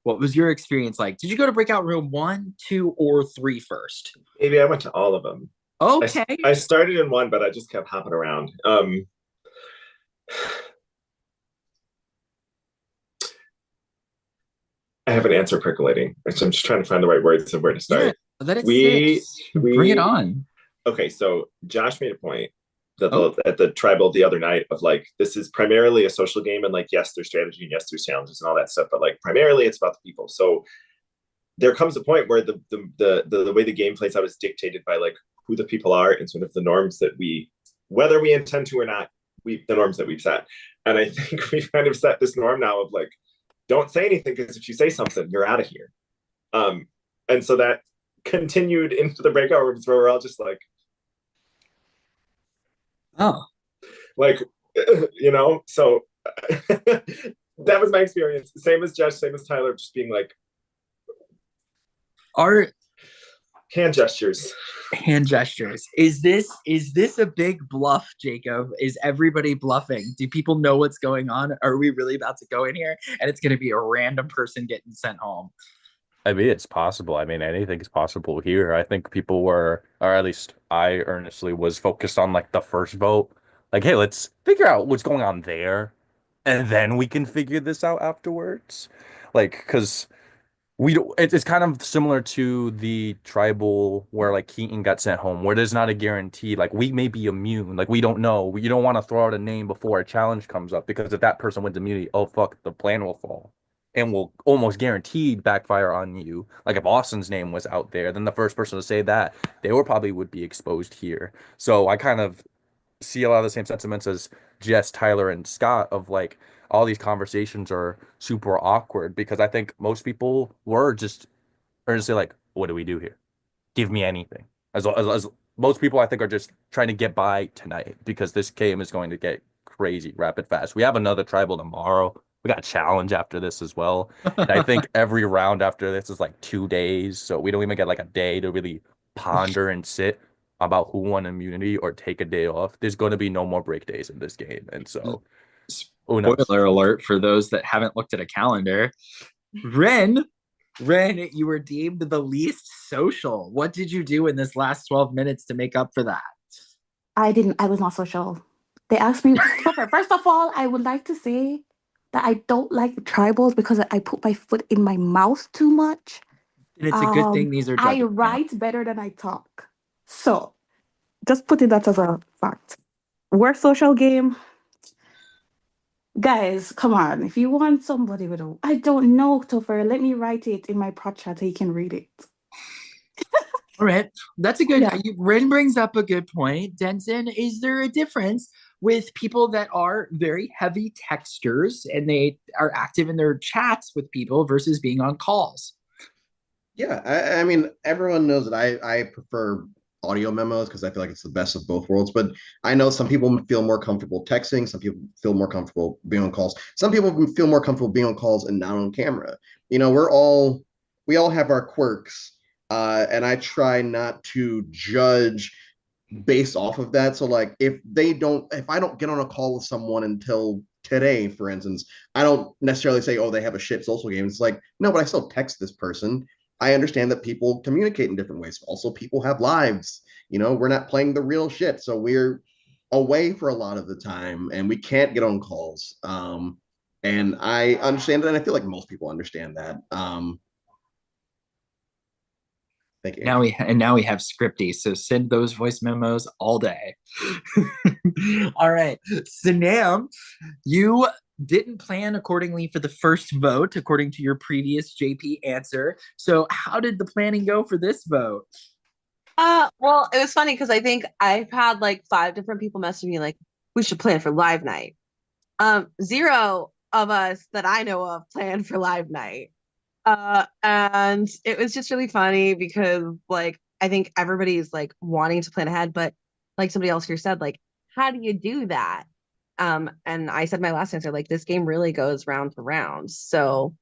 what was your experience like? Did you go to breakout room 1, 2, or 3 first? Maybe I went to all of them. Okay. I started in one, but I just kept hopping around. I have an answer percolating. So I'm just trying to find the right words of where to start. Yeah, let it sit. Bring it on. Okay, so Josh made a point that at the tribal the other night of like, this is primarily a social game, and like, yes, there's strategy and yes, there's challenges and all that stuff, but like primarily it's about the people. So there comes a point where the way the game plays out is dictated by like who the people are and sort of the norms that whether we intend to or not, the norms that we've set. And I think we've kind of set this norm now of like, don't say anything, because if you say something, you're out of here. And so that continued into the breakout rooms where we're all just like, oh, like, so that was my experience. Same as Josh, same as Tyler, just being like, our hand gestures. Is this a big bluff, Jacob? Is everybody bluffing? Do people know what's going on? Are we really about to go in here and it's going to be a random person getting sent home? I mean, it's possible. I mean, anything's possible here. I think people were, or at least I earnestly was focused on like the first vote. Like, hey, let's figure out what's going on there, and then we can figure this out afterwards. Like, because we don't, it's kind of similar to the tribal where like Keaton got sent home, where there's not a guarantee. Like, we may be immune. Like, we don't know. You don't want to throw out a name before a challenge comes up, because if that person wins immunity, oh fuck, the plan will fall and will almost guaranteed backfire on you. Like if Austin's name was out there, then the first person to say that, they would be exposed here. So I kind of see a lot of the same sentiments as Jess, Tyler, and Scott of like all these conversations are super awkward, because I think most people were just earnestly like, what do we do here? Give me anything. As most people I think are just trying to get by tonight, because this game is going to get crazy rapid fast. We have another tribal tomorrow. We got a challenge after this as well. And I think every round after this is like 2 days. So we don't even get like a day to really ponder and sit about who won immunity or take a day off. There's going to be no more break days in this game. And so, who knows? Spoiler alert for those that haven't looked at a calendar. Ren, you were deemed the least social. What did you do in this last 12 minutes to make up for that? I was not social. They asked me, first of all, I would like to say that I don't like tribals because I put my foot in my mouth too much. And it's a good thing these are I write better than I talk. So, just putting that as a fact. Worst social game. Guys, come on. If you want somebody with I don't know, Topher, let me write it in my prot chat so you can read it. All right, that's a good. Yeah. Rin brings up a good point. Denson, is there a difference with people that are very heavy texters and they are active in their chats with people versus being on calls? Yeah, I mean, everyone knows that I prefer audio memos because I feel like it's the best of both worlds. But I know some people feel more comfortable texting. Some people feel more comfortable being on calls. Some people feel more comfortable being on calls and not on camera. You know, we all have our quirks, and I try not to judge based off of that. So like if I don't get on a call with someone until today, for instance, I don't necessarily say, oh, they have a shit social game. It's like, no, but I still text this person. I understand that people communicate in different ways. Also, people have lives. You know, we're not playing the real shit. So we're away for a lot of the time and we can't get on calls. And I understand it, and I feel like most people understand that. Thank you. Now we have Scripty, so send those voice memos all day. All right, Sanam, you didn't plan accordingly for the first vote, according to your previous JP answer. So how did the planning go for this vote? Well, it was funny because I think I've had like 5 different people message me like, we should plan for live night. 0 of us that I know of planned for live night. And it was just really funny because like I think everybody's like wanting to plan ahead, but like somebody else here said, like, how do you do that? And I said my last answer, like this game really goes round to round. So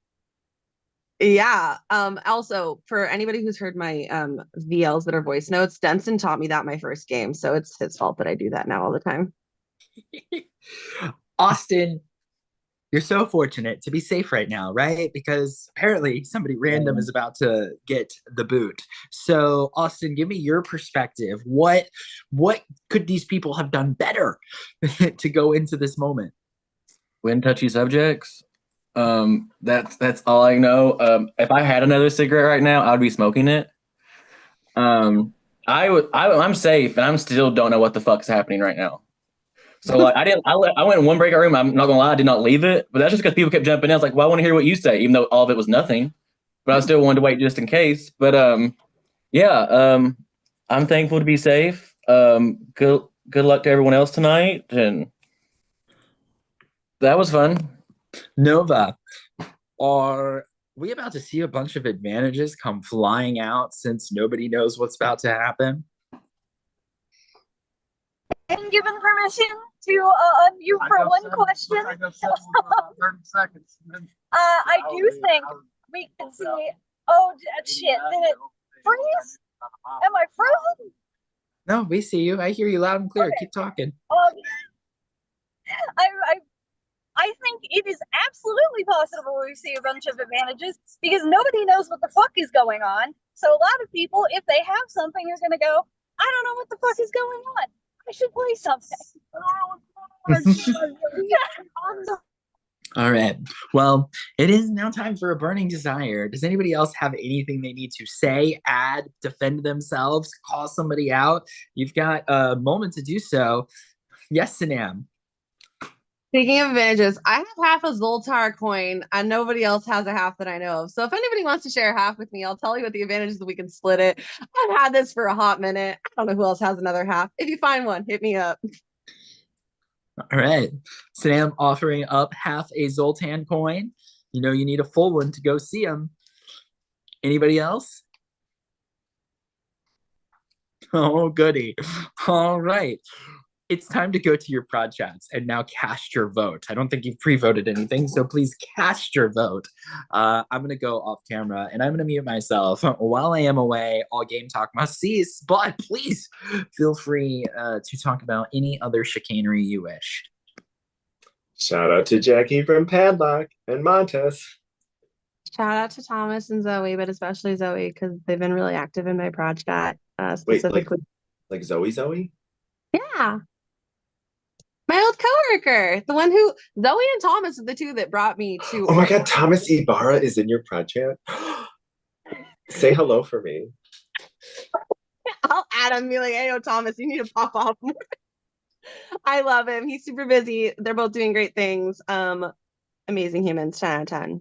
yeah. Also for anybody who's heard my VLs that are voice notes, Denson taught me that my first game. So it's his fault that I do that now all the time. Austin, you're so fortunate to be safe right now, right? Because apparently somebody random is about to get the boot. So, Austin, give me your perspective. What could these people have done better to go into this moment? When touchy subjects. That's all I know. If I had another cigarette right now, I'd be smoking it. I'm safe, and I'm still don't know what the fuck's happening right now. So like I went in one breakout room. I'm not gonna lie, I did not leave it, but that's just because people kept jumping in. I was like, well, I want to hear what you say, even though all of it was nothing. But I still wanted to wait just in case. But I'm thankful to be safe. Good luck to everyone else tonight, and that was fun. Nova, are we about to see a bunch of advantages come flying out since nobody knows what's about to happen? And given permission to unmute for one question. I got 30 seconds. I do think we can see. Oh shit! Did it freeze? Am I frozen? No, we see you. I hear you loud and clear. Okay. Keep talking. I think it is absolutely possible we see a bunch of advantages because nobody knows what the fuck is going on. So a lot of people, if they have something, are going to go, I don't know what the fuck is going on. I should play something. All right. Well, it is now time for a burning desire. Does anybody else have anything they need to say, add, defend themselves, call somebody out? You've got a moment to do so. Yes, Sanam. Speaking of advantages, I have half a Zoltar coin and nobody else has a half that I know of. So if anybody wants to share a half with me, I'll tell you what the advantage is that we can split it. I've had this for a hot minute. I don't know who else has another half. If you find one, hit me up. All right. Sam offering up half a Zoltan coin. You know you need a full one to go see him. Anybody else? Oh, goody. All right. It's time to go to your prod chats and now cast your vote. I don't think you've pre-voted anything, so please cast your vote. I'm going to go off camera and I'm going to mute myself. While I am away, all game talk must cease, but please feel free to talk about any other chicanery you wish. Shout out to Jackie from Padlock and Montes. Shout out to Thomas and Zoe, but especially Zoe because they've been really active in my prod chat. Wait, Specifically. like Zoe? Yeah. My old coworker, the one who Zoe and Thomas are the two that brought me to. Oh my God, Thomas Ibarra is in your project. Say hello for me. I'll add him and be like, hey, yo, Thomas, you need to pop off more. I love him. He's super busy. They're both doing great things. Amazing humans, 10 out of 10.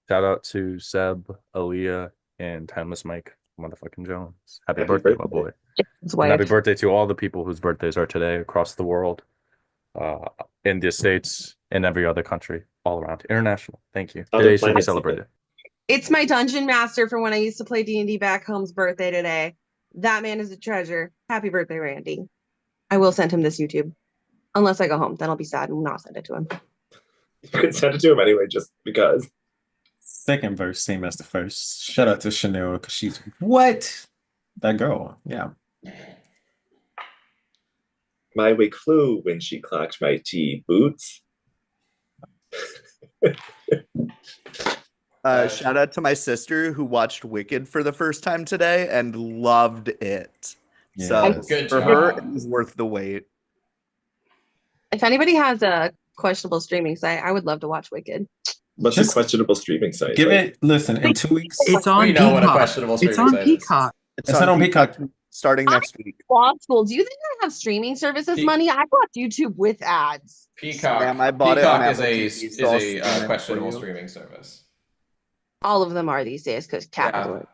Shout out to Seb, Aaliyah, and Timeless Mike motherfucking Jones. Happy Happy birthday, my birthday. boy. His And happy wife. birthday to all the people whose birthdays are today across the world, in the States, and every other country, all around. International. Thank you. Other Today should be planets. celebrated. It's my dungeon master from when I used to play D&D back home's birthday today. That man is a treasure. Happy birthday, Randy. I will send him this YouTube. Unless I go home, then I'll be sad and not send it to him. You could send it to him anyway, just because. Second verse, same as the first. Shout out to Chanel because she's what? That girl. Yeah. My wig flew when she clocked my tea boots. Shout out to my sister who watched Wicked for the first time today and loved it. So Yes. Good for her, job. it was worth the wait. If anybody has a questionable streaming site, I would love to watch Wicked. What's Just a questionable streaming site? Give it. Listen, in 2 weeks. It's on We know what a Peacock. questionable It's streaming on site is. Peacock. It's not on Peacock. starting next week. Possible. Do you think I have streaming services Pe- money? I bought YouTube with ads. Peacock. Sam, I bought it on Peacock is Apple a TV, so I'll stream it for questionable you. streaming service. All of them are these days because capitalism.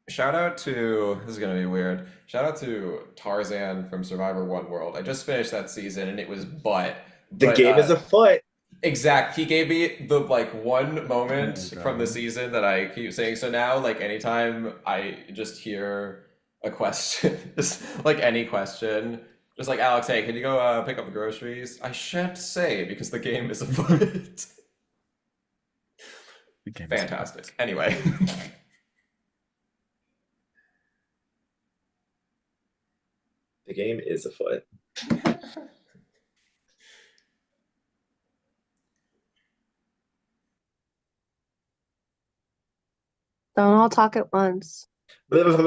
Shout out to, this is gonna be weird. Shout out to Tarzan from Survivor One World. I just finished that season and it was The but, game is afoot. exact. He gave me the one moment Oh, from the God. season that I keep saying. So now anytime I just hear a question, just any question, just Alex, hey, can you go pick up the groceries? I shan't say because the game is afoot. The game is Fantastic. Anyway. The game is afoot. Don't all talk at once. Wait, sorry,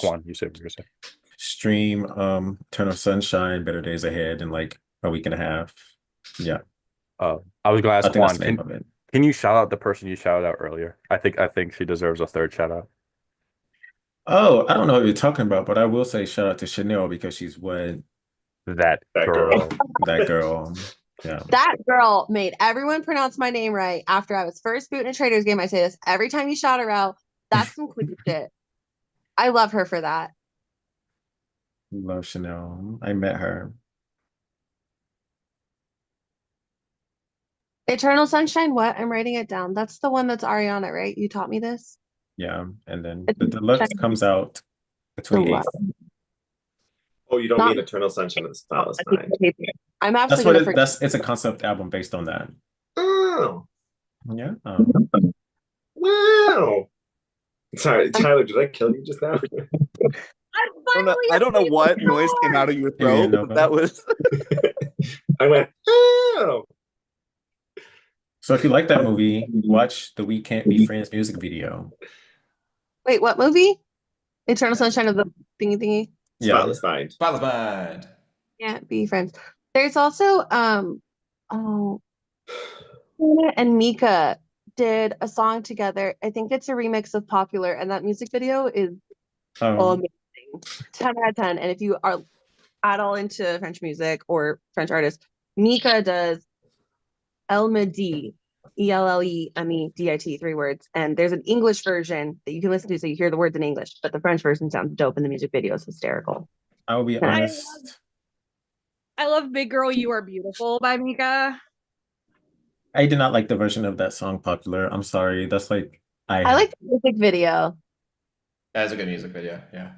Juan, you said what you were saying. Stream Eternal Sunshine, Better Days Ahead in a week and a half. Yeah. I was gonna I ask think that's Juan, the name of it. can you shout out the person you shouted out earlier? I think she deserves a third shout out. Oh, I don't know what you're talking about, but I will say shout out to Chanel because she's what That That girl. that girl. Yeah. That girl made everyone pronounce my name right after I was first booting a Trader's game. I say this every time you shout her out. That's some queen shit. I love her for that. Love Chanel. I met her. Eternal Sunshine, what? I'm writing it down. That's the one that's Ariana, right? You taught me this? Yeah. And then It's the deluxe comes out the 28th. Oh, you don't Not- mean Eternal Sunshine of the Spotless Mind. I'm That's absolutely what gonna it's a concept album based on that. Oh, Yeah. wow. Sorry, Tyler, did I kill you just now? I don't know what noise came out of your throat, know but that was I went, oh. So if you like that movie, watch the We Can't Be Friends music video. Wait, what movie? Eternal Sunshine of the thingy. Yeah. Spotless Mind. Spotless Mind. Can't be friends. There's also Hannah and Mika did a song together. I think it's a remix of Popular, and that music video is amazing. 10 out of 10. And if you are at all into French music or French artists, Mika does Elmedit, ELLEMEDIT, 3 words. And there's an English version that you can listen to so you hear the words in English, but the French version sounds dope and the music video is hysterical. I will be honest. I love Big Girl You Are Beautiful by Mika. I did not like the version of that song Popular. I'm sorry. That's I like the music video. That's a good music video, yeah.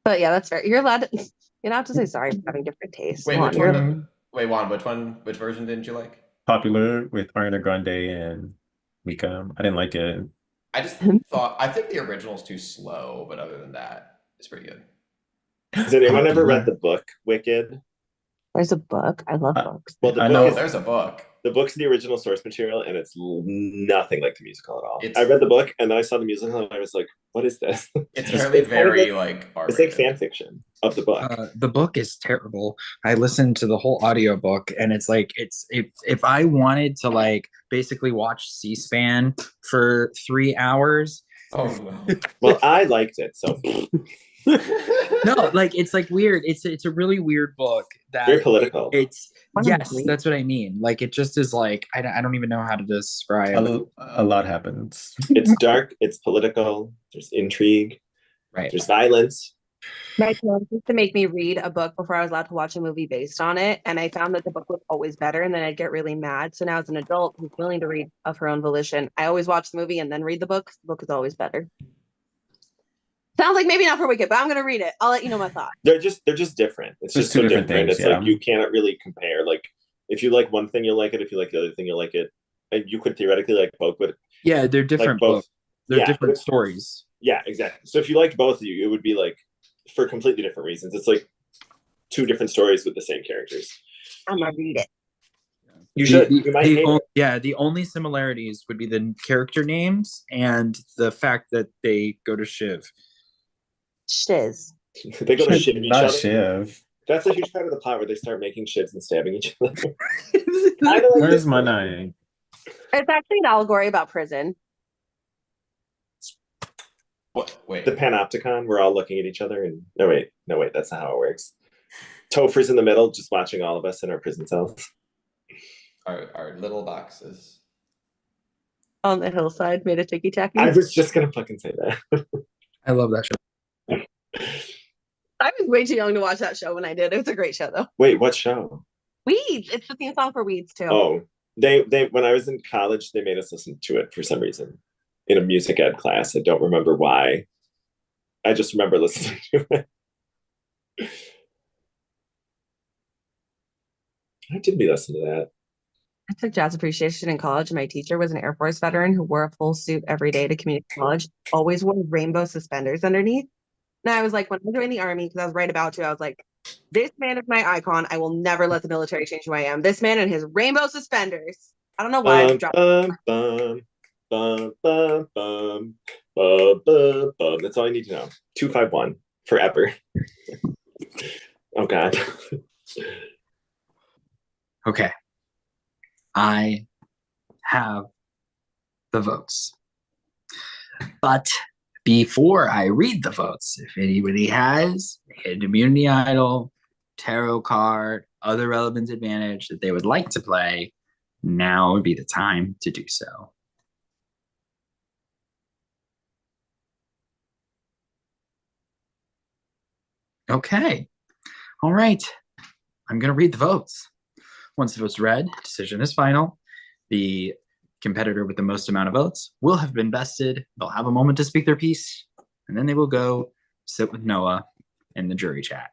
But yeah, that's fair. You're allowed to, you don't have to say sorry for having different tastes. Wait, Come on, which you're- one? Wait, Juan, which version didn't you like? Popular with Ariana Grande and Mika. I didn't like it. I just I think the original's too slow, but other than that, it's pretty good. Has anyone ever read the book Wicked? There's a book. I love books. Well, the I book know. is, There's a book. the book's the original source material, and it's nothing like the musical at all. It's- I read the book, and then I saw the musical, and I was like, "What is this?" It's very, very like it's like R-rated. fan fiction of the book. The book is terrible. I listened to the whole audiobook and it's if I wanted to basically watch C-SPAN for 3 hours. Oh no. Well, I liked it, so No, like it's like weird. It's a really weird book that Very political. it's Wanna yes, read? that's what I mean. Like it just is like I don't even know how to describe. A lot happens. It's dark, it's political, there's intrigue, Right. there's violence. My parents used to make me read a book before I was allowed to watch a movie based on it, and I found that the book was always better, and then I'd get really mad. So now, as an adult who's willing to read of her own volition, I always watch the movie and then read the book. The book is always better. Sounds like maybe not for Wicked, but I'm gonna read it. I'll let you know my thoughts. They're just different. It's There's just two so different different. things, It's like yeah. you cannot really compare. Like if you like one thing, you'll like it. If you like the other thing, you'll like it. And you could theoretically like both, but Yeah, they're different both. books. They're Yeah, different but- stories. yeah, exactly. So if you liked both of you, it would be like for completely different reasons. It's like two different stories with the same characters. I'm gonna read it. You should. You might hate it. Yeah, the only similarities would be the character names and the fact that they go to Shiv. Shiz. They go to shiv each Not other. Shiv. That's a huge part of the plot where they start making shivs and stabbing each other. Kinda like Where's this my one. name? It's actually an allegory about prison. What? Wait. The panopticon, we're all looking at each other and no wait, that's not how it works. Topher's in the middle, just watching all of us in our prison cells. Our little boxes. On the hillside, made a ticky tacky. I was just gonna fucking say that. I love that show. I was way too young to watch that show when I did. It was a great show though. Wait, what show? Weeds. It's the theme song for Weeds too. Oh, they when I was in college, they made us listen to it for some reason in a music ed class. I don't remember why. I just remember listening to it. Why did we listen to that? I took jazz appreciation in college, and my teacher was an Air Force veteran who wore a full suit every day to community college, always wore rainbow suspenders underneath. And I was like, when I joined the Army, because I was right about to, I was like, this man is my icon. I will never let the military change who I am. This man and his rainbow suspenders. I don't know why I dropped. Bum, bum, bum, bum, bum, bum, bum, bum. That's all I need to know. 251 forever. Oh God. Okay. I have the votes. But before I read the votes, if anybody has a community idol, tarot card, other relevant advantage that they would like to play, now would be the time to do so. Okay. All right. I'm going to read the votes. Once the vote's read, decision is final. The competitor with the most amount of votes will have been vested. They'll have a moment to speak their piece, and then they will go sit with Noah in the jury chat.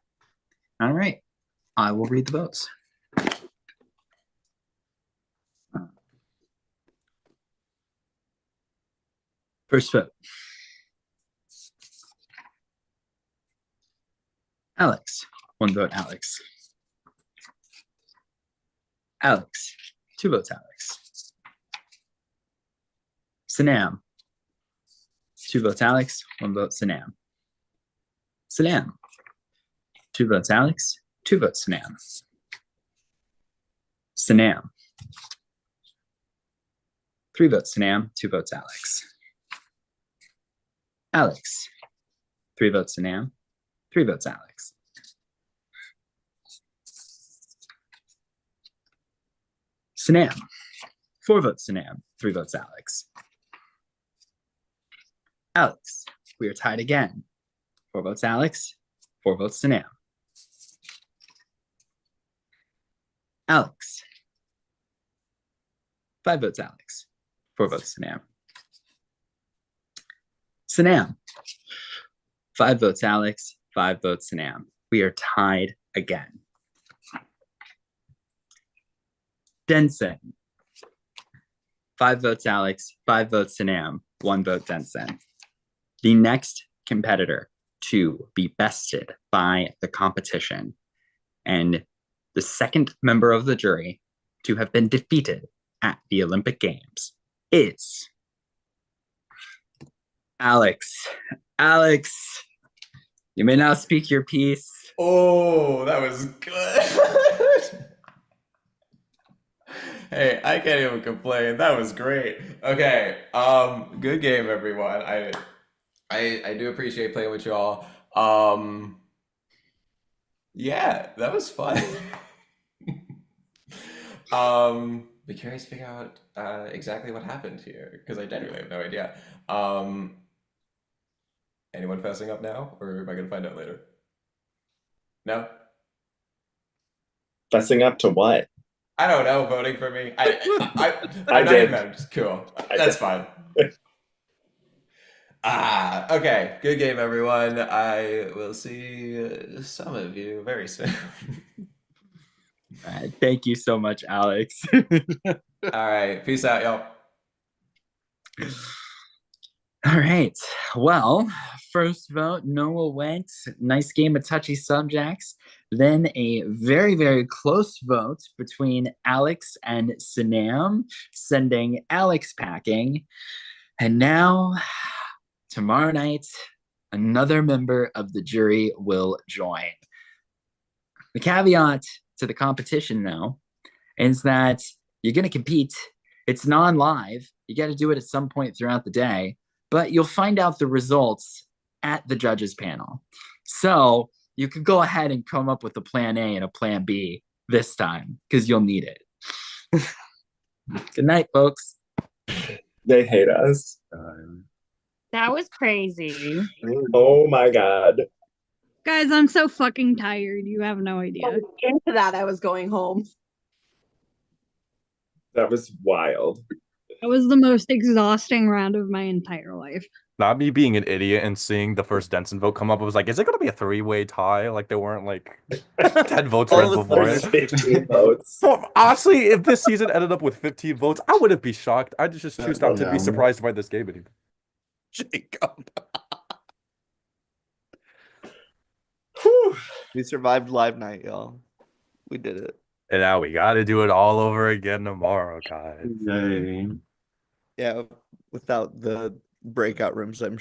All right. I will read the votes. First vote. Alex. 1 vote, Alex. Alex. 2 votes, Alex. Sanam. 2 votes, Alex. 1 vote, Sanam. Sanam. 2 votes, Alex. 2 votes, Sanam. Sanam. 3 votes, Sanam. 2 votes, Alex. Alex. 3 votes, Sanam. 3 votes, Alex. Sanam. 4 votes, Sanam. 3 votes, Alex. Alex. We are tied again. 4 votes, Alex. 4 votes, Sanam. Alex. 5 votes, Alex. 4 votes, Sanam. Sanam. 5 votes, Alex. 5 votes, Sanam. We are tied again. Denson. 5 votes, Alex. 5 votes, Sanam. 1 vote, Denson. The next competitor to be bested by the competition and the second member of the jury to have been defeated at the Olympic Games is Alex. Alex, you may now speak your piece. Oh, that was good. Hey, I can't even complain. That was great. Okay, good game, everyone. I do appreciate playing with you all. Yeah, that was fun. Be curious to figure out exactly what happened here because I genuinely have no idea. Anyone fessing up now, or am I gonna find out later? No, Fessing up to what? I don't know. Voting for me. I I'm not did. even mad. Just cool. That's fine. Okay. Good game, everyone. I will see some of you very soon. All right, thank you so much, Alex. All right. Peace out, y'all. All right. Well, first vote, Noah went. Nice game of touchy subjects. Then a very, very close vote between Alex and Sanam, sending Alex packing. And now, tomorrow night, another member of the jury will join. The caveat to the competition, though, is that you're going to compete. It's non-live. You got to do it at some point throughout the day, but you'll find out the results at the judges panel. So you could go ahead and come up with a plan A and a plan B this time because you'll need it. Good night, folks. They hate us. That was crazy. Oh my god. Guys, I'm so fucking tired. You have no idea. Into that, I was going home. That was wild. It was the most exhausting round of my entire life. Not me being an idiot and seeing the first Denson vote come up. I was like, is it going to be a three-way tie? Like, there weren't, like, 10 votes All right of a before sudden, it. 15 votes. So, honestly, if this season ended up with 15 votes, I wouldn't be shocked. I'd just choose not to be surprised by this game anymore. Jacob. We survived live night, y'all. We did it. And now we got to do it all over again tomorrow, guys. Yay. Yeah, without the breakout rooms, I'm